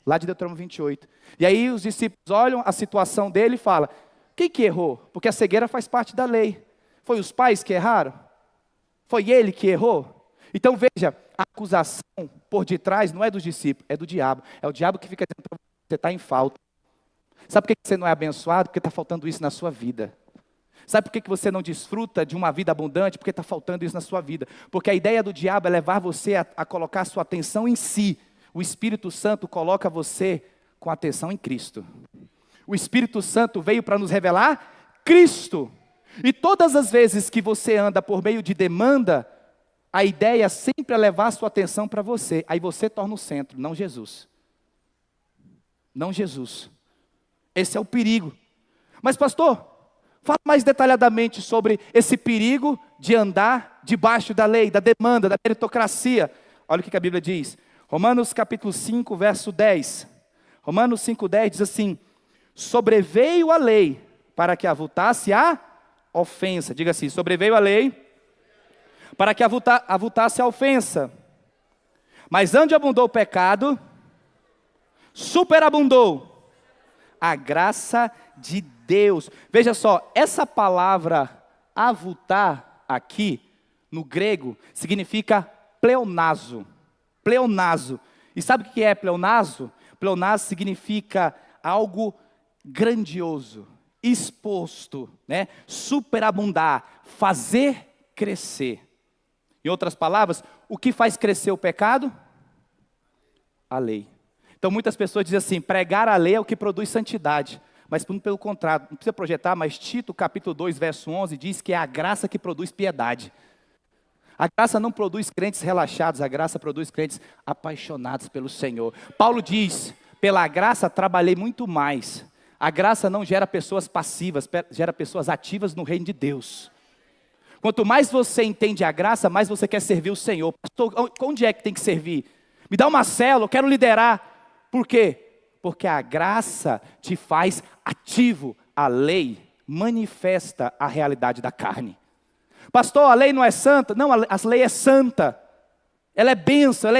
lá de Deuteronômio 28. E aí os discípulos olham a situação dele e falam, quem que errou? Porque a cegueira faz parte da lei. Foi os pais que erraram? Foi ele que errou? Então veja, a acusação por detrás não é dos discípulos, é do diabo. É o diabo que fica dizendo para você está em falta. Sabe por que você não é abençoado? Porque está faltando isso na sua vida. Sabe por que você não desfruta de uma vida abundante? Porque está faltando isso na sua vida. Porque a ideia do diabo é levar você a colocar sua atenção em si. O Espírito Santo coloca você com atenção em Cristo. O Espírito Santo veio para nos revelar Cristo. E todas as vezes que você anda por meio de demanda, a ideia sempre é levar a sua atenção para você. Aí você torna o centro, não Jesus. Não Jesus. Esse é o perigo. Mas pastor, fala mais detalhadamente sobre esse perigo de andar debaixo da lei, da demanda, da meritocracia. Olha o que a Bíblia diz. Romanos capítulo 5, verso 10. Romanos 5, 10 diz assim, sobreveio a lei para que avultasse a ofensa. Diga assim, sobreveio a lei para que avultasse a ofensa. Mas onde abundou o pecado, superabundou a graça de Deus. Veja só, essa palavra avultar aqui, no grego, significa pleonazo. Pleonazo. E sabe o que é pleonazo? Pleonazo significa algo grandioso, exposto, né? Superabundar, fazer crescer. Em outras palavras, o que faz crescer o pecado? A lei. Então muitas pessoas dizem assim, pregar a lei é o que produz santidade. Mas pelo contrário, não precisa projetar, mas Tito capítulo 2, verso 11, diz que é a graça que produz piedade. A graça não produz crentes relaxados, a graça produz crentes apaixonados pelo Senhor. Paulo diz, pela graça trabalhei muito mais. A graça não gera pessoas passivas, gera pessoas ativas no reino de Deus. Quanto mais você entende a graça, mais você quer servir o Senhor. Pastor, onde é que tem que servir? Me dá uma célula, eu quero liderar. Por quê? Porque a graça te faz ativo. A lei manifesta a realidade da carne. Pastor, a lei não é santa? Não, a lei é santa. Ela é bênção, ela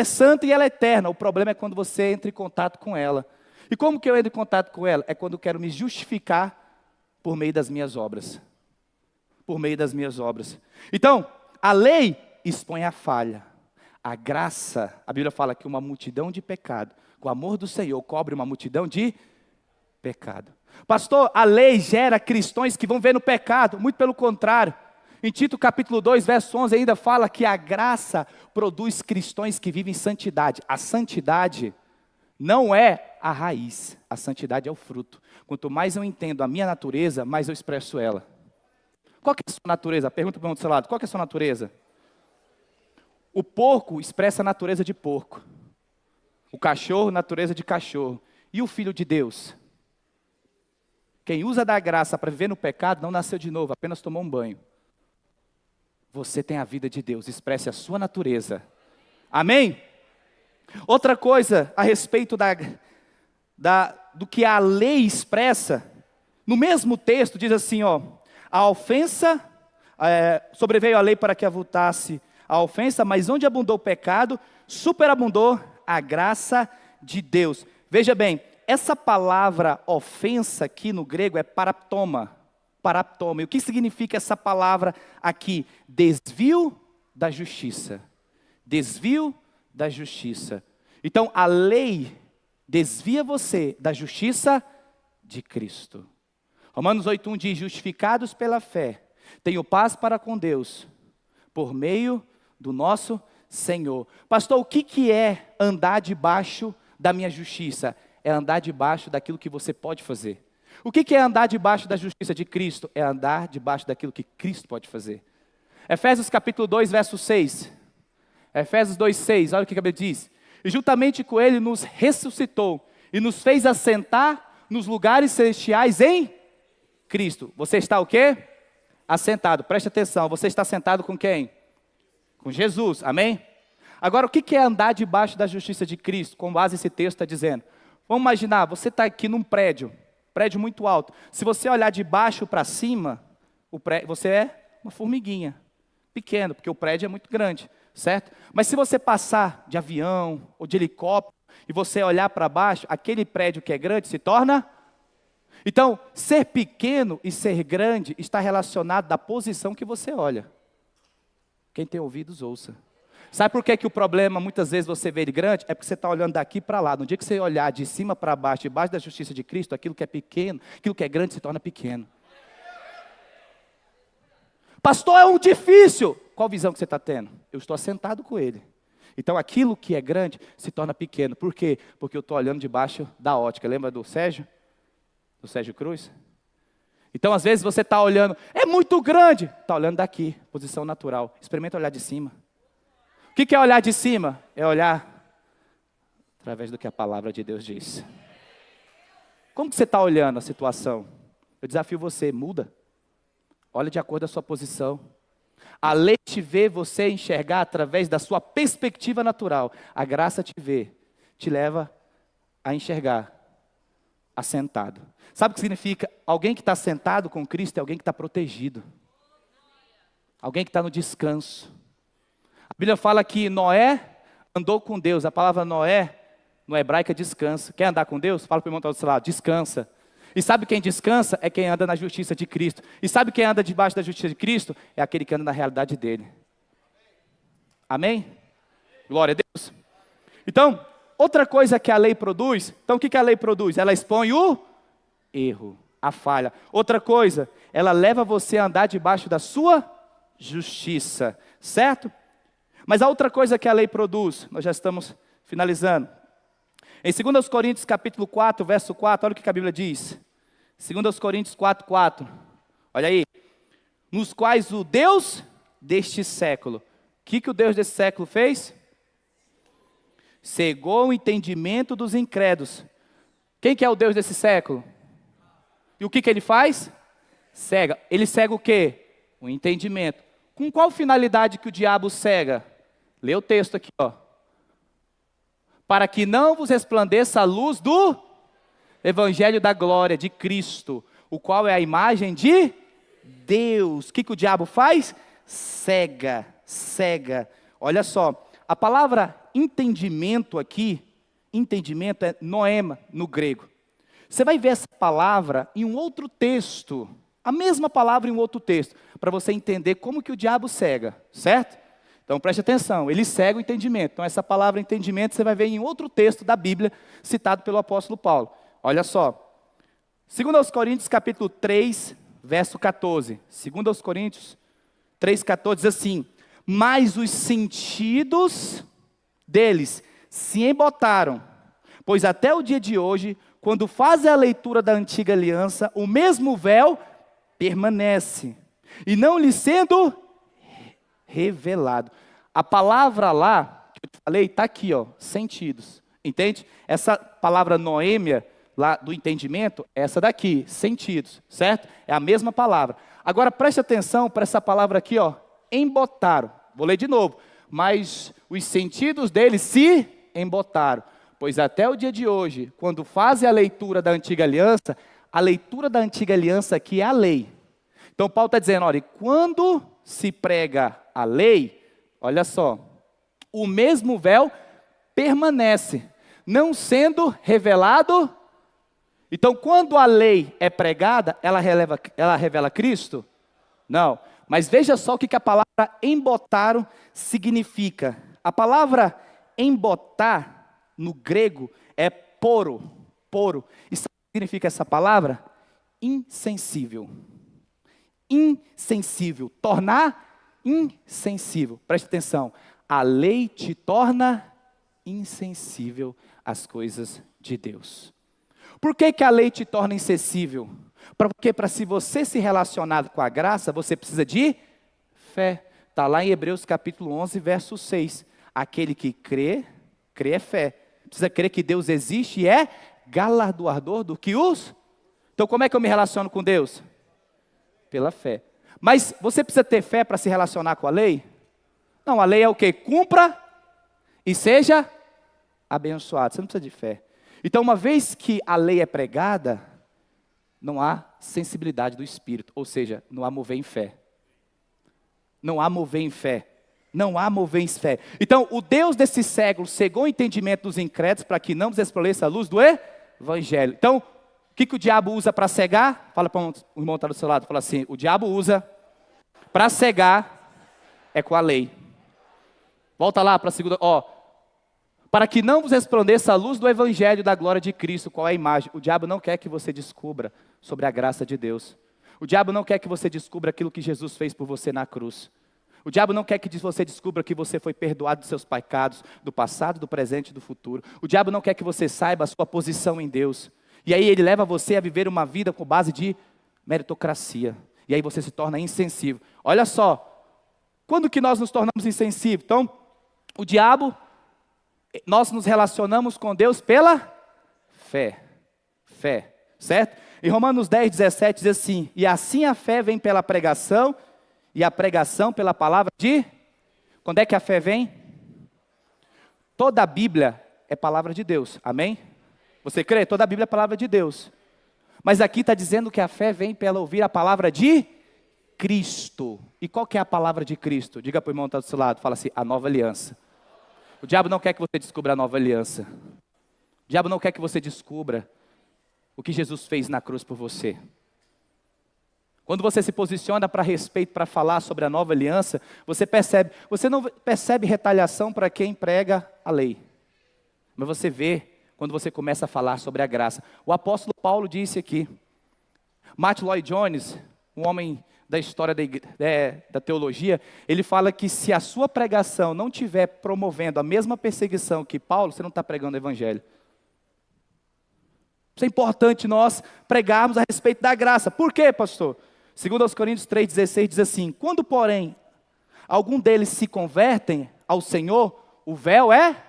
é santa e ela é eterna. O problema é quando você entra em contato com ela. E como que eu entro em contato com ela? É quando eu quero me justificar por meio das minhas obras. Por meio das minhas obras. Então, a lei expõe a falha. A graça, a Bíblia fala que uma multidão de pecado, com o amor do Senhor, cobre uma multidão de pecado. Pastor, a lei gera cristãos que vão ver no pecado, muito pelo contrário. Em Tito capítulo 2, verso 11, ainda fala que a graça produz cristãos que vivem santidade. A santidade não é a raiz, a santidade é o fruto. Quanto mais eu entendo a minha natureza, mais eu expresso ela. Qual que é a sua natureza? Pergunta para o do seu lado, qual que é a sua natureza? O porco expressa a natureza de porco. O cachorro, natureza de cachorro. E o filho de Deus? Quem usa da graça para viver no pecado, não nasceu de novo, apenas tomou um banho. Você tem a vida de Deus, expresse a sua natureza. Amém? Outra coisa a respeito do que a lei expressa, no mesmo texto diz assim, ó, a ofensa, sobreveio a lei para que avultasse a ofensa, mas onde abundou o pecado, superabundou a graça de Deus. Veja bem, essa palavra ofensa aqui no grego é paraptoma. Paraptoma. E o que significa essa palavra aqui? Desvio da justiça. Desvio da justiça. Então, a lei desvia você da justiça de Cristo. Romanos 8:1 diz, justificados pela fé, tenho paz para com Deus, por meio do nosso Senhor. Pastor, o que é andar debaixo da minha justiça? É andar debaixo daquilo que você pode fazer. O que é andar debaixo da justiça de Cristo? É andar debaixo daquilo que Cristo pode fazer. Efésios capítulo 2, verso 6. Efésios 2:6, olha o que a Bíblia diz. E juntamente com Ele nos ressuscitou e nos fez assentar nos lugares celestiais em Cristo. Você está o quê? Assentado. Preste atenção, você está sentado com quem? Com Jesus, amém? Agora, o que é andar debaixo da justiça de Cristo? Com base esse texto está dizendo. Vamos imaginar, você está aqui num prédio muito alto. Se você olhar de baixo para cima, você é uma formiguinha, pequeno, porque o prédio é muito grande, certo? Mas se você passar de avião ou de helicóptero e você olhar para baixo, aquele prédio que é grande se torna... Então, ser pequeno e ser grande está relacionado da posição que você olha. Quem tem ouvidos, ouça. Sabe por que o problema, muitas vezes você vê ele grande? É porque você está olhando daqui para lá. No dia que você olhar de cima para baixo, debaixo da justiça de Cristo, aquilo que é pequeno, aquilo que é grande se torna pequeno. Pastor, é um difícil. Qual visão que você está tendo? Eu estou assentado com ele. Então, aquilo que é grande se torna pequeno. Por quê? Porque eu estou olhando debaixo da ótica. Lembra do Sérgio? Do Sérgio Cruz? Então, às vezes você está olhando, é muito grande. Está olhando daqui, posição natural. Experimenta olhar de cima. O que é olhar de cima? É olhar através do que a palavra de Deus diz. Como que você está olhando a situação? Eu desafio você, muda. Olha de acordo com a sua posição. A lei te vê você enxergar através da sua perspectiva natural. A graça te vê, te leva a enxergar assentado. Sabe o que significa? Alguém que está sentado com Cristo é alguém que está protegido. Alguém que está no descanso. A Bíblia fala que Noé andou com Deus. A palavra Noé, no hebraico, é descansa. Quer andar com Deus? Fala para o irmão do outro lado, descansa. E sabe quem descansa? É quem anda na justiça de Cristo. E sabe quem anda debaixo da justiça de Cristo? É aquele que anda na realidade dele. Amém? Glória a Deus. Então, outra coisa que a lei produz. Então, o que a lei produz? Ela expõe o erro. a falha. Outra coisa, ela leva você a andar debaixo da sua justiça, certo? Mas a outra coisa que a lei produz, nós já estamos finalizando. Em 2 Coríntios capítulo 4, verso 4, olha o que a Bíblia diz. 2 Coríntios 4, 4. Olha aí. Nos quais o Deus deste século. O que o Deus desse século fez? Cegou o entendimento dos incrédulos. Quem que é o Deus desse século? E o que ele faz? Cega. Ele cega o quê? O entendimento. Com qual finalidade que o diabo cega? Lê o texto aqui, ó. Para que não vos resplandeça a luz do Evangelho da glória de Cristo, o qual é a imagem de Deus. O que o diabo faz? Cega, cega. Olha só, a palavra entendimento aqui, entendimento é noema no grego. Você vai ver essa palavra em um outro texto, a mesma palavra em um outro texto, para você entender como que o diabo cega, certo? Então preste atenção, ele cega o entendimento. Então essa palavra entendimento você vai ver em outro texto da Bíblia, citado pelo apóstolo Paulo. Olha só, 2 Coríntios capítulo 3, verso 14. 2 Coríntios 3, 14 diz assim: mas os sentidos deles se embotaram, pois até o dia de hoje, quando fazem a leitura da antiga aliança, o mesmo véu permanece, e não lhe sendo revelado. A palavra lá, que eu te falei, está aqui, ó, sentidos, entende? Essa palavra noêmia, lá do entendimento, é essa daqui, sentidos, certo? É a mesma palavra. Agora preste atenção para essa palavra aqui, ó, embotaram. Vou ler de novo. Mas os sentidos deles se embotaram, pois até o dia de hoje, quando fazem a leitura da antiga aliança, a leitura da antiga aliança aqui é a lei. Então Paulo está dizendo, olha, quando se prega a lei, olha só, o mesmo véu permanece, não sendo revelado. Então, quando a lei é pregada, ela revela Cristo? Não. Mas veja só o que a palavra embotaram significa. A palavra embotar, no grego, é poro. Poro. E sabe o que significa essa palavra? Insensível. Insensível. Tornar insensível. Preste atenção. A lei te torna insensível às coisas de Deus. Por que a lei te torna insensível? Porque se você se relacionar com a graça, você precisa de fé. Está lá em Hebreus capítulo 11, verso 6. Aquele que crê é fé. Precisa crer que Deus existe e é galardoador do que os... Então como é que eu me relaciono com Deus? Pela fé. Mas você precisa ter fé para se relacionar com a lei? Não, a lei é o quê? Cumpra e seja abençoado. Você não precisa de fé. Então, uma vez que a lei é pregada, não há sensibilidade do Espírito, ou seja, não há mover em fé. Não há mover em fé. Não há mover em fé. Então, o Deus desse século cegou o entendimento dos incrédulos para que não resplandeça a luz do Evangelho. Então, o que o diabo usa para cegar? Fala para o irmão que está do seu lado, fala assim, o diabo usa para cegar é com a lei. Volta lá para a segunda, para que não vos resplandeça a luz do Evangelho da glória de Cristo, qual é a imagem. O diabo não quer que você descubra sobre a graça de Deus. O diabo não quer que você descubra aquilo que Jesus fez por você na cruz. O diabo não quer que você descubra que você foi perdoado dos seus pecados, do passado, do presente e do futuro. O diabo não quer que você saiba a sua posição em Deus. E aí ele leva você a viver uma vida com base de meritocracia. E aí você se torna insensível. Olha só, quando que nós nos tornamos insensíveis? Então, o diabo... Nós nos relacionamos com Deus pela fé. Fé, certo? Em Romanos 10, 17 diz assim, e assim a fé vem pela pregação, e a pregação pela palavra de... Quando é que a fé vem? Toda a Bíblia é palavra de Deus, amém? Você crê? Toda a Bíblia é palavra de Deus. Mas aqui está dizendo que a fé vem pela ouvir a palavra de Cristo. E qual que é a palavra de Cristo? Diga para o irmão que está do seu lado, fala assim, a nova aliança. O diabo não quer que você descubra a nova aliança. O diabo não quer que você descubra o que Jesus fez na cruz por você. Quando você se posiciona para respeito, para falar sobre a nova aliança, você não percebe retaliação para quem prega a lei. Mas você vê quando você começa a falar sobre a graça. O apóstolo Paulo disse aqui, Martin Lloyd Jones, um homem da história da teologia, ele fala que se a sua pregação não estiver promovendo a mesma perseguição que Paulo, você não está pregando o evangelho. Isso é importante nós pregarmos a respeito da graça. Por quê, pastor? Segundo aos Coríntios 3,16 diz assim: quando, porém, algum deles se convertem ao Senhor, o véu é...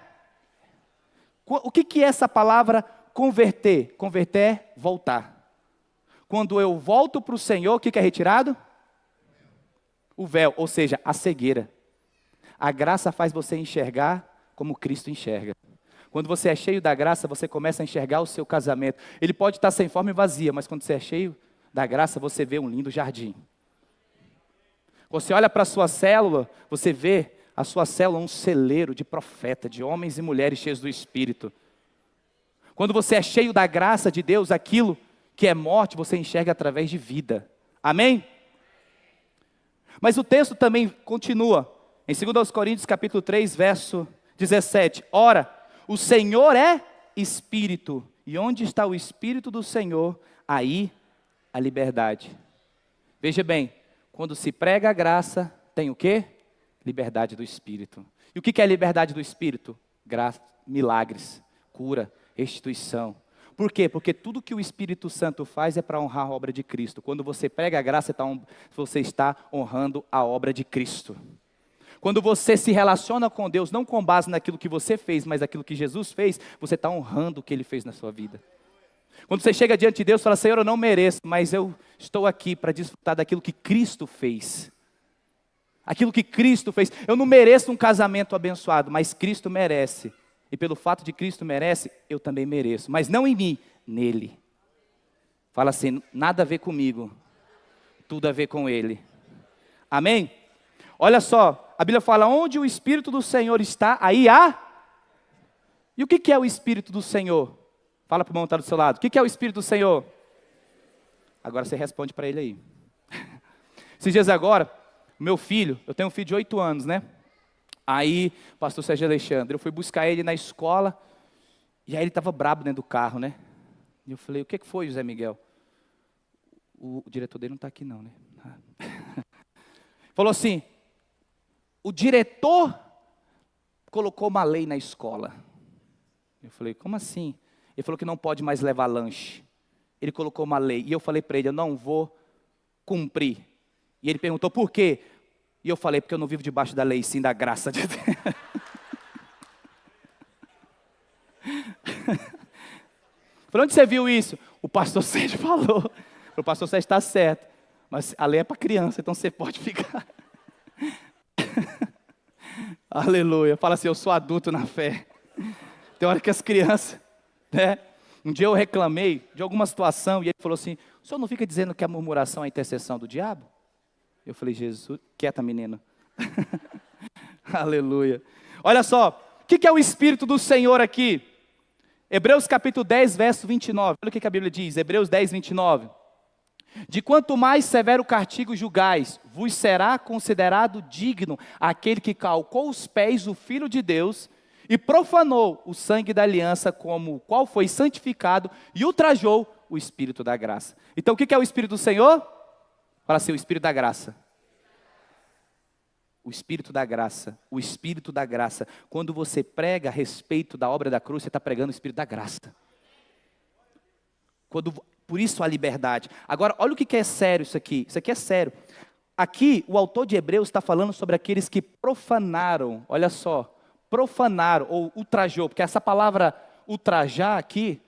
O que é essa palavra converter? Converter é voltar. Quando eu volto para o Senhor, o que é retirado? O véu, ou seja, a cegueira. A graça faz você enxergar como Cristo enxerga. Quando você é cheio da graça, você começa a enxergar o seu casamento. Ele pode estar sem forma e vazia, mas quando você é cheio da graça, você vê um lindo jardim. Você olha para a sua célula, você vê a sua célula um celeiro de profeta, de homens e mulheres cheios do Espírito. Quando você é cheio da graça de Deus, aquilo que é morte, você enxerga através de vida. Amém? Mas o texto também continua, em 2 Coríntios capítulo 3, verso 17. Ora, o Senhor é Espírito, e onde está o Espírito do Senhor, aí a liberdade. Veja bem, quando se prega a graça, tem o quê? Liberdade do Espírito. E o que é a liberdade do Espírito? Graça, milagres, cura, restituição. Por quê? Porque tudo que o Espírito Santo faz é para honrar a obra de Cristo. Quando você prega a graça, você está honrando a obra de Cristo. Quando você se relaciona com Deus, não com base naquilo que você fez, mas naquilo que Jesus fez, você está honrando o que Ele fez na sua vida. Quando você chega diante de Deus, fala: Senhor, eu não mereço, mas eu estou aqui para desfrutar daquilo que Cristo fez. Aquilo que Cristo fez. Eu não mereço um casamento abençoado, mas Cristo merece. E pelo fato de Cristo merece, eu também mereço. Mas não em mim, nele. Fala assim: nada a ver comigo, tudo a ver com Ele. Amém? Olha só, a Bíblia fala: onde o Espírito do Senhor está, aí há... E o que é o Espírito do Senhor? Fala para o irmão que está do seu lado. O que é o Espírito do Senhor? Agora você responde para ele aí. Esses dias agora, meu filho, eu tenho um filho de 8 anos, né? Aí, pastor Sérgio Alexandre, eu fui buscar ele na escola, e aí ele estava brabo dentro do carro, né? E eu falei: o que foi, José Miguel? O diretor dele não está aqui não, né? Falou assim: o diretor colocou uma lei na escola. Eu falei: como assim? Ele falou que não pode mais levar lanche. Ele colocou uma lei, e eu falei para ele: eu não vou cumprir. E ele perguntou: por quê? E eu falei: porque eu não vivo debaixo da lei, sim da graça de Deus. Falei: onde você viu isso? O pastor Sérgio falou. O pastor Sérgio está certo, mas a lei é para criança, então você pode ficar. Aleluia. Fala assim: eu sou adulto na fé. Tem hora que as crianças, né? Um dia eu reclamei de alguma situação, e ele falou assim: o senhor não fica dizendo que a murmuração é a intercessão do diabo? Eu falei: Jesus, quieta menino. Aleluia. Olha só, o que é o Espírito do Senhor aqui? Hebreus capítulo 10, verso 29. Olha o que a Bíblia diz, Hebreus 10, 29. De quanto mais severo castigo julgais, vos será considerado digno aquele que calcou os pés do Filho de Deus e profanou o sangue da aliança, como o qual foi santificado e ultrajou o Espírito da graça. Então o que é o Espírito do Senhor? Fala assim: o Espírito da graça. O Espírito da graça. O Espírito da graça. Quando você prega a respeito da obra da cruz, você está pregando o Espírito da graça. Por isso a liberdade. Agora, olha o que é sério isso aqui. Isso aqui é sério. Aqui, o autor de Hebreus está falando sobre aqueles que profanaram. Olha só. Profanaram ou ultrajou. Porque essa palavra ultrajar aqui,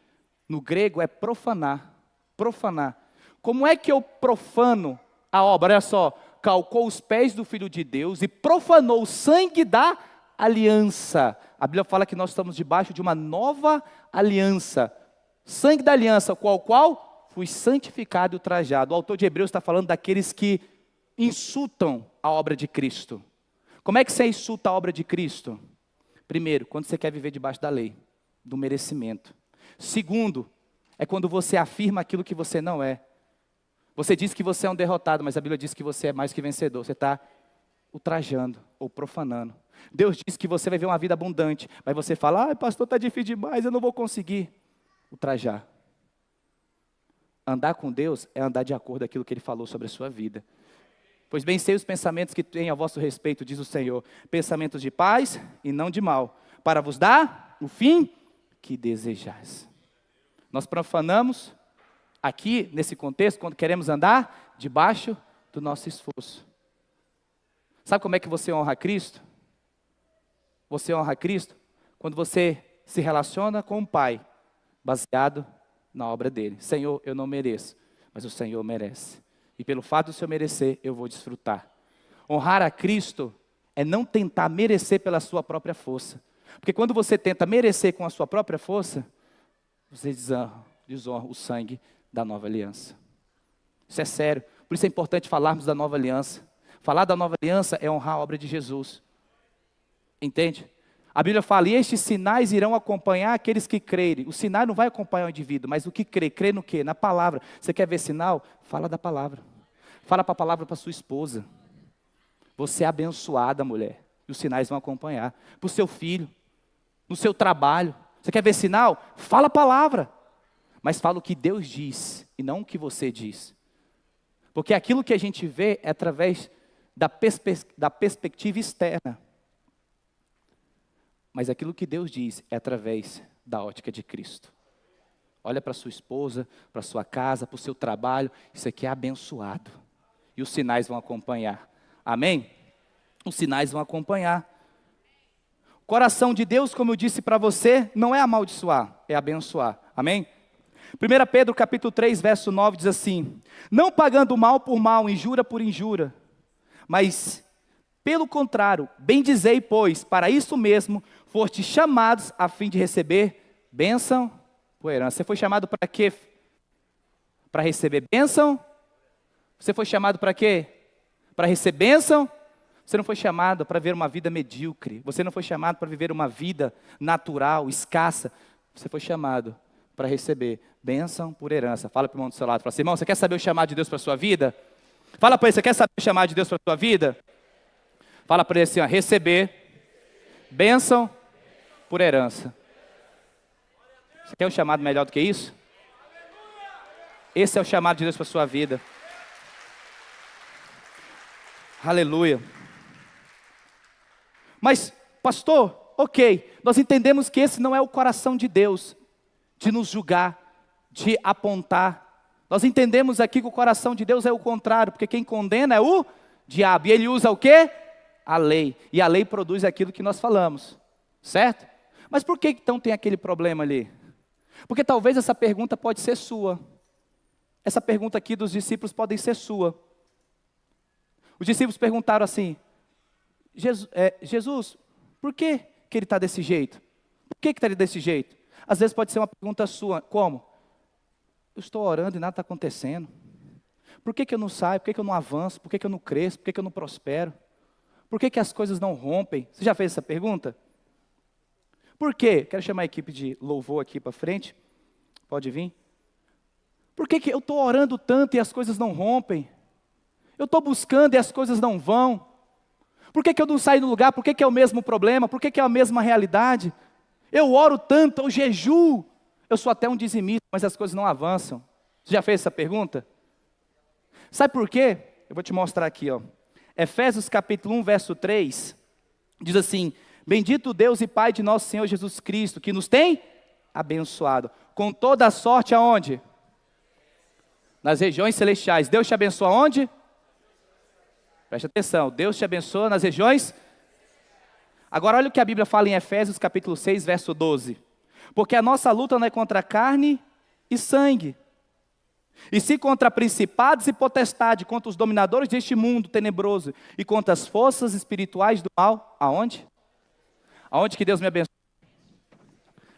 no grego, é profanar. Profanar. Como é que eu profano a obra? Olha só, calcou os pés do Filho de Deus e profanou o sangue da aliança. A Bíblia fala que nós estamos debaixo de uma nova aliança. Sangue da aliança, qual fui santificado e ultrajado. O autor de Hebreus está falando daqueles que insultam a obra de Cristo. Como é que você insulta a obra de Cristo? Primeiro, quando você quer viver debaixo da lei, do merecimento. Segundo, é quando você afirma aquilo que você não é. Você diz que você é um derrotado, mas a Bíblia diz que você é mais que vencedor. Você está ultrajando ou profanando. Deus diz que você vai ver uma vida abundante, mas você fala: pastor, está difícil demais, eu não vou conseguir. Ultrajar. Andar com Deus é andar de acordo com aquilo que Ele falou sobre a sua vida. Pois bem, sei os pensamentos que tenho a vosso respeito, diz o Senhor, pensamentos de paz e não de mal, para vos dar o fim que desejais. Nós profanamos aqui, nesse contexto, quando queremos andar debaixo do nosso esforço. Sabe como é que você honra Cristo? Você honra Cristo quando você se relaciona com o Pai, baseado na obra dele. Senhor, eu não mereço, mas o Senhor merece. E pelo fato do Senhor merecer, eu vou desfrutar. Honrar a Cristo é não tentar merecer pela sua própria força. Porque quando você tenta merecer com a sua própria força, você desonra o sangue da nova aliança. Isso é sério. Por isso é importante falarmos da nova aliança. Falar da nova aliança é honrar a obra de Jesus. Entende? A Bíblia fala, e estes sinais irão acompanhar aqueles que crerem. O sinal não vai acompanhar o indivíduo, mas o que crê? Crê no quê? Na palavra. Você quer ver sinal? Fala da palavra. Fala para a palavra para sua esposa. Você é abençoada, mulher. E os sinais vão acompanhar. Para o seu filho. No seu trabalho. Você quer ver sinal? Fala a palavra. Mas fala o que Deus diz e não o que você diz. Porque aquilo que a gente vê é através da perspectiva externa. Mas aquilo que Deus diz é através da ótica de Cristo. Olha para sua esposa, para sua casa, para o seu trabalho. Isso aqui é abençoado. E os sinais vão acompanhar. Amém? Os sinais vão acompanhar. O coração de Deus, como eu disse para você, não é amaldiçoar, é abençoar. Amém? 1 Pedro capítulo 3, verso 9 diz assim: não pagando mal por mal, injúria por injúria, mas pelo contrário, bendizei, pois, para isso mesmo, foste chamados a fim de receber bênção por herança. Você foi chamado para quê? Para receber bênção? Você foi chamado para quê? Para receber bênção? Você não foi chamado para viver uma vida medíocre. Você não foi chamado para viver uma vida natural, escassa. Você foi chamado para receber bênção por herança. Fala para o irmão do seu lado. Fala assim, irmão, você quer saber o chamado de Deus para a sua vida? Fala para ele, você quer saber o chamado de Deus para a sua vida? Fala para ele assim, ó, receber bênção por herança. Você quer um chamado melhor do que isso? Esse é o chamado de Deus para a sua vida. Aleluia. Mas, pastor, ok, nós entendemos que esse não é o coração de Deus, de nos julgar, de apontar. Nós entendemos aqui que o coração de Deus é o contrário, porque quem condena é o diabo. E ele usa o quê? A lei. E a lei produz aquilo que nós falamos, certo? Mas por que então tem aquele problema ali? Porque talvez essa pergunta pode ser sua. Essa pergunta aqui dos discípulos pode ser sua. Os discípulos perguntaram assim, Jesus, por que ele está desse jeito? Por que está desse jeito? Às vezes pode ser uma pergunta sua, como? Eu estou orando e nada está acontecendo. Por que eu não saio? Por que eu não avanço? Por que eu não cresço? Por que eu não prospero? Por que as coisas não rompem? Você já fez essa pergunta? Por quê? Quero chamar a equipe de louvor aqui para frente. Pode vir. Por que eu estou orando tanto e as coisas não rompem? Eu estou buscando e as coisas não vão. Por que eu não saio do lugar? Por que é o mesmo problema? Por que é a mesma realidade? Eu oro tanto, eu jejuo. Eu sou até um dizimista, mas as coisas não avançam. Você já fez essa pergunta? Sabe por quê? Eu vou te mostrar aqui, ó. Efésios capítulo 1, verso 3, diz assim, bendito Deus e Pai de nosso Senhor Jesus Cristo, que nos tem abençoado, com toda a sorte aonde? Nas regiões celestiais. Deus te abençoa aonde? Preste atenção, Deus te abençoa nas regiões. Agora olha o que a Bíblia fala em Efésios capítulo 6, verso 12. Porque a nossa luta não é contra carne e sangue, e sim contra principados e potestades, contra os dominadores deste mundo tenebroso, e contra as forças espirituais do mal. Aonde? Aonde que Deus me abençoa?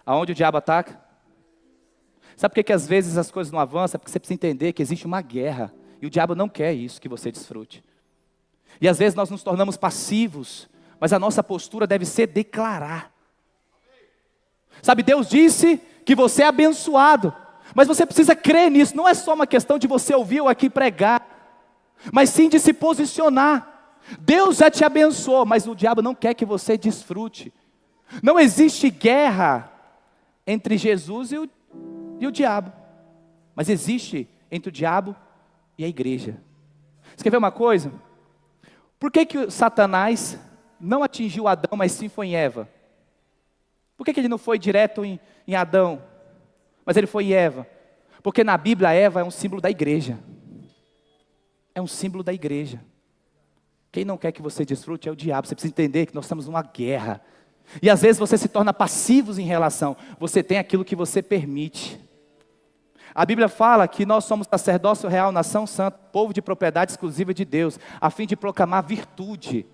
Aonde o diabo ataca? Sabe por que às vezes as coisas não avançam? Porque você precisa entender que existe uma guerra, e o diabo não quer isso, que você desfrute. E às vezes nós nos tornamos passivos, mas a nossa postura deve ser declarar. Sabe, Deus disse que você é abençoado, mas você precisa crer nisso. Não é só uma questão de você ouvir ou aqui pregar, mas sim de se posicionar. Deus já te abençoou, mas o diabo não quer que você desfrute. Não existe guerra entre Jesus e o diabo, mas existe entre o diabo e a igreja. Você quer ver uma coisa? Por que Satanás não atingiu Adão, mas sim foi em Eva? Por que ele não foi direto em Adão, mas ele foi em Eva? Porque na Bíblia Eva é um símbolo da igreja. É um símbolo da igreja. Quem não quer que você desfrute é o diabo. Você precisa entender que nós estamos numa guerra. E às vezes você se torna passivo em relação. Você tem aquilo que você permite. A Bíblia fala que nós somos sacerdócio real, nação santa, povo de propriedade exclusiva de Deus, a fim de proclamar virtude.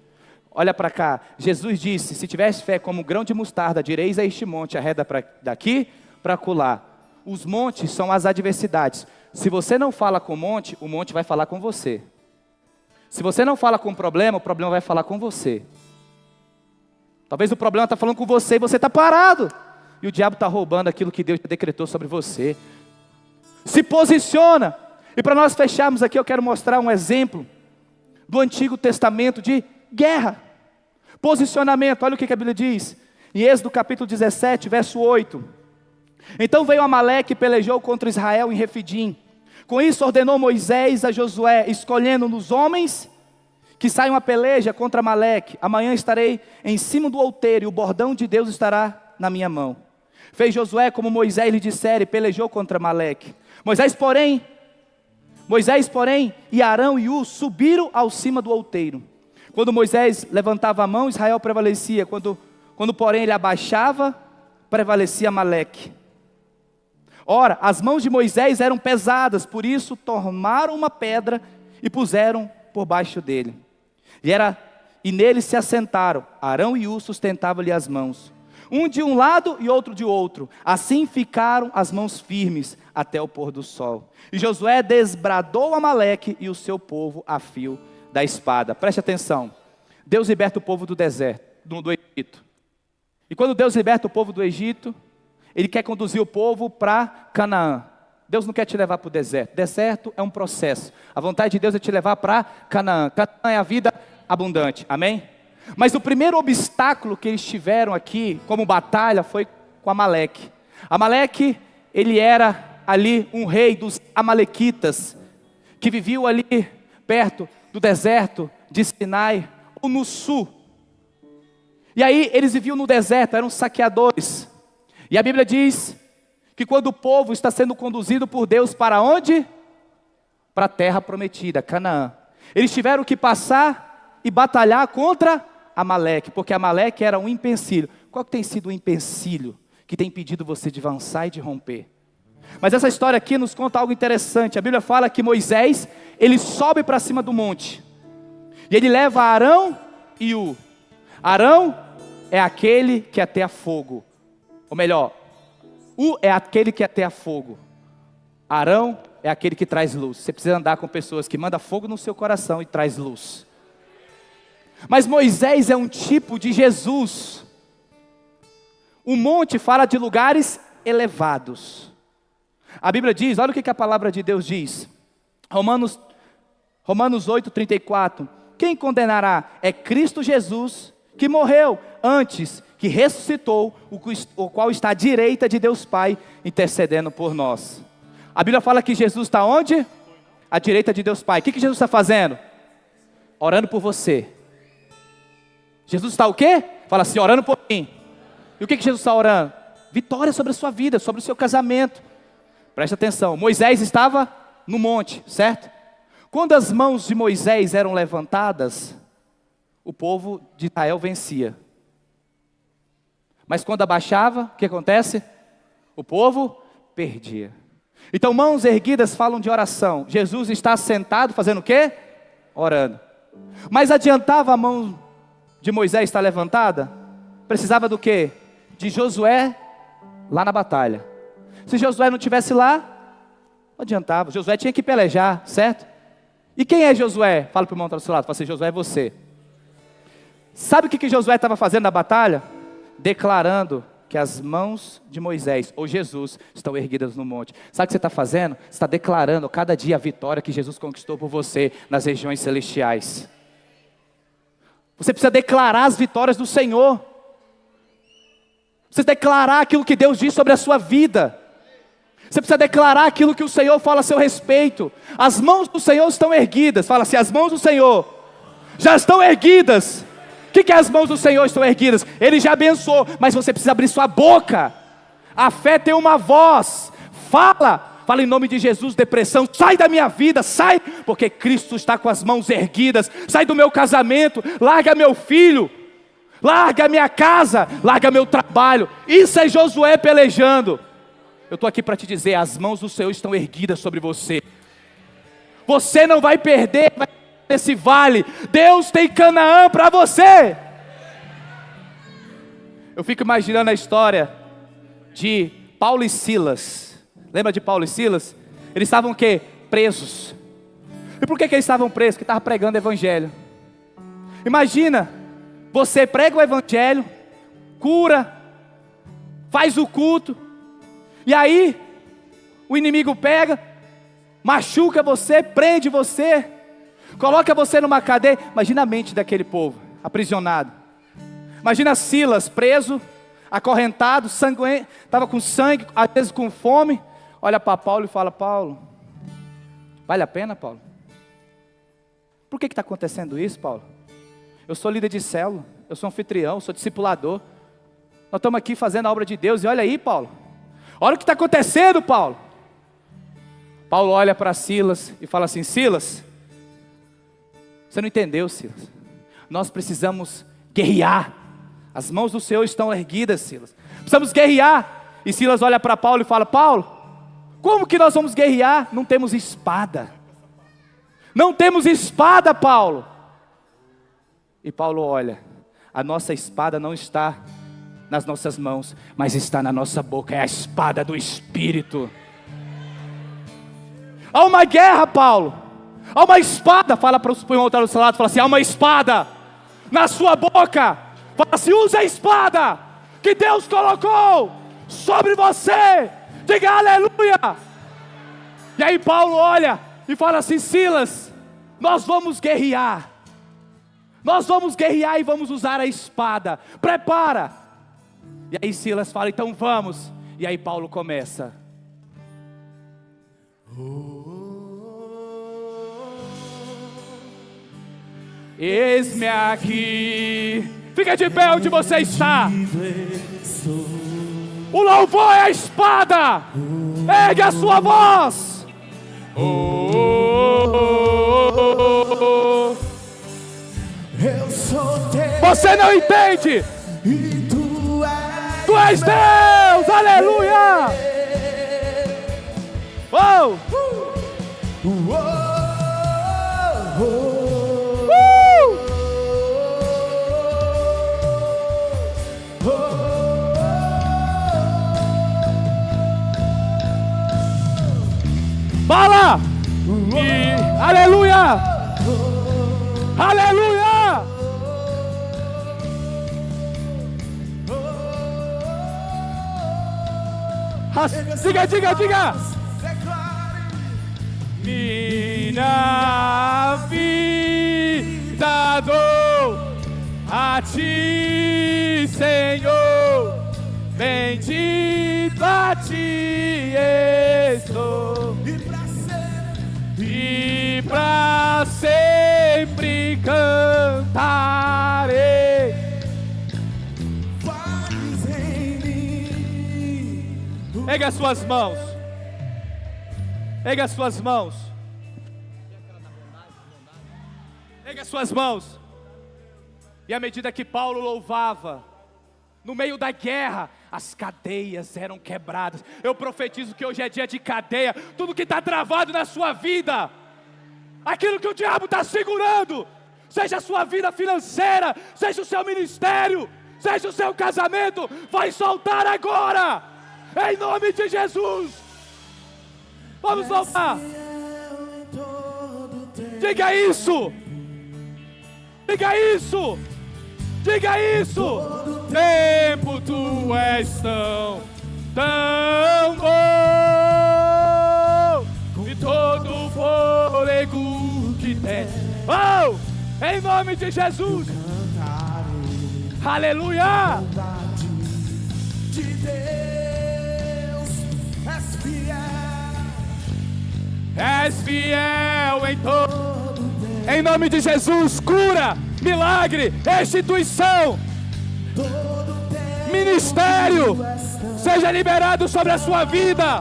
Olha para cá, Jesus disse, se tivesse fé como um grão de mostarda, direis a este monte, arreda daqui para acolá. Os montes são as adversidades. Se você não fala com o monte vai falar com você. Se você não fala com o problema vai falar com você. Talvez o problema está falando com você e você está parado. E o diabo está roubando aquilo que Deus decretou sobre você. Se posiciona. E para nós fecharmos aqui, eu quero mostrar um exemplo do Antigo Testamento de guerra. Posicionamento, olha o que a Bíblia diz. Em Êxodo capítulo 17, verso 8. Então veio Amaleque e pelejou contra Israel em Refidim. Com isso ordenou Moisés a Josué, escolhendo nos homens que saiam a peleja contra Amaleque. Amanhã estarei em cima do outeiro e o bordão de Deus estará na minha mão. Fez Josué como Moisés lhe dissera e pelejou contra Amaleque. Moisés, porém, e Arão e U subiram ao cima do outeiro. Quando Moisés levantava a mão, Israel prevalecia. Quando porém ele abaixava, prevalecia Amaleque. Ora, as mãos de Moisés eram pesadas, por isso tomaram uma pedra e puseram por baixo dele. E nele se assentaram. Arão e U sustentavam-lhe as mãos, um de um lado e outro de outro. Assim ficaram as mãos firmes até o pôr do sol. E Josué desbradou Amaleque e o seu povo a fio da espada. Preste atenção. Deus liberta o povo do deserto, do Egito. E quando Deus liberta o povo do Egito, Ele quer conduzir o povo para Canaã. Deus não quer te levar para o deserto. Deserto é um processo. A vontade de Deus é te levar para Canaã. Canaã é a vida abundante. Amém? Mas o primeiro obstáculo que eles tiveram aqui, como batalha, foi com Amaleque. Amaleque, ele era ali um rei dos amalequitas, que viviam ali perto do deserto de Sinai, ou no sul. E aí eles viviam no deserto, eram saqueadores. E a Bíblia diz que quando o povo está sendo conduzido por Deus para onde? Para a terra prometida, Canaã. Eles tiveram que passar e batalhar contra Amaleque, porque Amaleque era um empecilho. Qual que tem sido o empecilho que tem impedido você de avançar e de romper? Mas essa história aqui nos conta algo interessante. A Bíblia fala que Moisés, ele sobe para cima do monte. E ele leva Arão e U. Arão é aquele que ateia fogo. Ou melhor, U é aquele que ateia fogo. Arão é aquele que traz luz. Você precisa andar com pessoas que mandam fogo no seu coração e traz luz. Mas Moisés é um tipo de Jesus. O monte fala de lugares elevados. A Bíblia diz, olha o que a palavra de Deus diz. Romanos 8:34. Quem condenará? É Cristo Jesus, que morreu antes, que ressuscitou, o qual está à direita de Deus Pai, intercedendo por nós. A Bíblia fala que Jesus está onde? À direita de Deus Pai. O que Jesus está fazendo? Orando por você. Jesus está o quê? Fala assim, orando por mim. E o que Jesus está orando? Vitória sobre a sua vida, sobre o seu casamento. Preste atenção, Moisés estava no monte, certo? Quando as mãos de Moisés eram levantadas, o povo de Israel vencia. Mas quando abaixava, o que acontece? O povo perdia. Então mãos erguidas falam de oração. Jesus está sentado fazendo o quê? Orando. Mas adiantava a mão de Moisés estar levantada? Precisava do quê? De Josué lá na batalha. Se Josué não estivesse lá, não adiantava. Josué tinha que pelejar, certo? E quem é Josué? Fala para o irmão que está do seu lado. Fala assim, Josué é você. Sabe o que Josué estava fazendo na batalha? Declarando que as mãos de Moisés, ou Jesus, estão erguidas no monte. Sabe o que você está fazendo? Você está declarando cada dia a vitória que Jesus conquistou por você nas regiões celestiais. Você precisa declarar as vitórias do Senhor. Você precisa declarar aquilo que Deus diz sobre a sua vida. Você precisa declarar aquilo que o Senhor fala a seu respeito. As mãos do Senhor estão erguidas. Fala assim, as mãos do Senhor já estão erguidas. O que é as mãos do Senhor estão erguidas? Ele já abençoou, mas você precisa abrir sua boca. A fé tem uma voz. Fala em nome de Jesus, depressão, sai da minha vida, sai, porque Cristo está com as mãos erguidas. Sai do meu casamento, larga meu filho, larga minha casa, larga meu trabalho. Isso é Josué pelejando. Eu estou aqui para te dizer, as mãos do Senhor estão erguidas sobre você. Você não vai perder nesse vale. Deus tem Canaã para você. Eu fico imaginando a história de Paulo e Silas. Lembra de Paulo e Silas? Eles estavam o quê? Presos. E por que eles estavam presos? Porque estavam pregando o evangelho. Imagina, você prega o evangelho, cura, faz o culto, e aí o inimigo pega, machuca você, prende você, coloca você numa cadeia. Imagina a mente daquele povo, aprisionado. Imagina Silas preso, acorrentado, sanguento, estava com sangue, às vezes com fome. Olha para Paulo e fala, Paulo, vale a pena, Paulo? Por que está acontecendo isso, Paulo? Eu sou líder de célula, eu sou anfitrião, sou discipulador. Nós estamos aqui fazendo a obra de Deus, e olha aí, Paulo. Olha o que está acontecendo, Paulo. Paulo olha para Silas e fala assim, Silas, você não entendeu, Silas. Nós precisamos guerrear. As mãos do Senhor estão erguidas, Silas. Precisamos guerrear. E Silas olha para Paulo e fala, Paulo, como que nós vamos guerrear? Não temos espada. Não temos espada, Paulo. E Paulo olha, a nossa espada não está nas nossas mãos, mas está na nossa boca, é a espada do Espírito. Há uma guerra, Paulo. Há uma espada, fala para os punhos do seu lado, fala assim, há uma espada na sua boca. Fala assim, usa a espada que Deus colocou sobre você. Diga aleluia. E aí Paulo olha e fala assim, Silas, nós vamos guerrear. Nós vamos guerrear e vamos usar a espada. Prepara. E aí Silas fala, então vamos. E aí Paulo começa. Eis-me aqui. Fica de pé onde você está. O louvor é a espada. Ergue a sua voz. Você não entende. Tu és Deus. Aleluia. Oh. Fala! E, aleluia! Aleluia! Diga! Minha vida dou a ti, Senhor, bendito a ti estou. E pra sempre cantarei. Faz em mim. Ergue as suas mãos. Ergue as suas mãos. Ergue as suas mãos. E à medida que Paulo louvava, no meio da guerra, as cadeias eram quebradas. Eu profetizo que hoje é dia de cadeia. Tudo que está travado na sua vida, aquilo que o diabo está segurando, seja a sua vida financeira, seja o seu ministério, seja o seu casamento, vai soltar agora, em nome de Jesus. Vamos louvar. Diga isso. Diga isso. Diga isso. Tempo tu és tão bom, e todo o fôlego que tem. Oh, em nome de Jesus. Aleluia. De Deus és fiel. és fiel em todo. Em nome de Jesus, cura, milagre, restituição, ministério, seja liberado sobre a sua vida.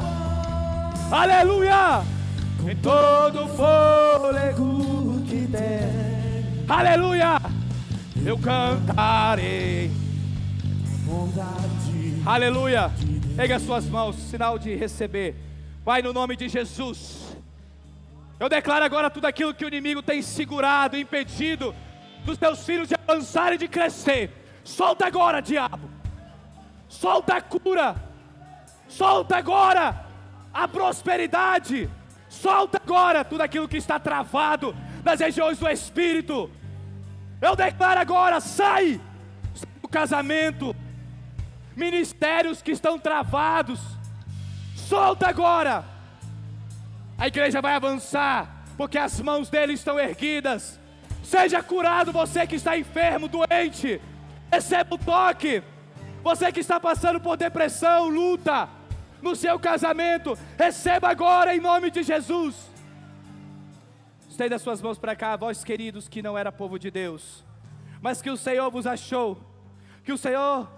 Aleluia! Em todo fôlego que der, aleluia! Eu cantarei. Aleluia! Pegue as suas mãos, sinal de receber. Pai, no nome de Jesus, eu declaro agora tudo aquilo que o inimigo tem segurado, impedido dos teus filhos de avançarem e de crescer. Solta agora, diabo. Solta a cura. Solta agora a prosperidade. Solta agora tudo aquilo que está travado nas regiões do Espírito. Eu declaro agora, sai do casamento, ministérios que estão travados. Solta agora. A igreja vai avançar, porque as mãos dele estão erguidas. Seja curado você que está enfermo, doente. Receba o toque. Você que está passando por depressão, luta no seu casamento, receba agora em nome de Jesus. Estenda as suas mãos para cá, vós queridos que não era povo de Deus, mas que o Senhor vos achou. Que o Senhor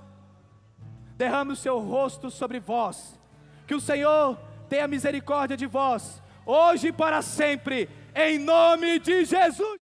derrame o seu rosto sobre vós. Que o Senhor tenha misericórdia de vós, hoje e para sempre, em nome de Jesus.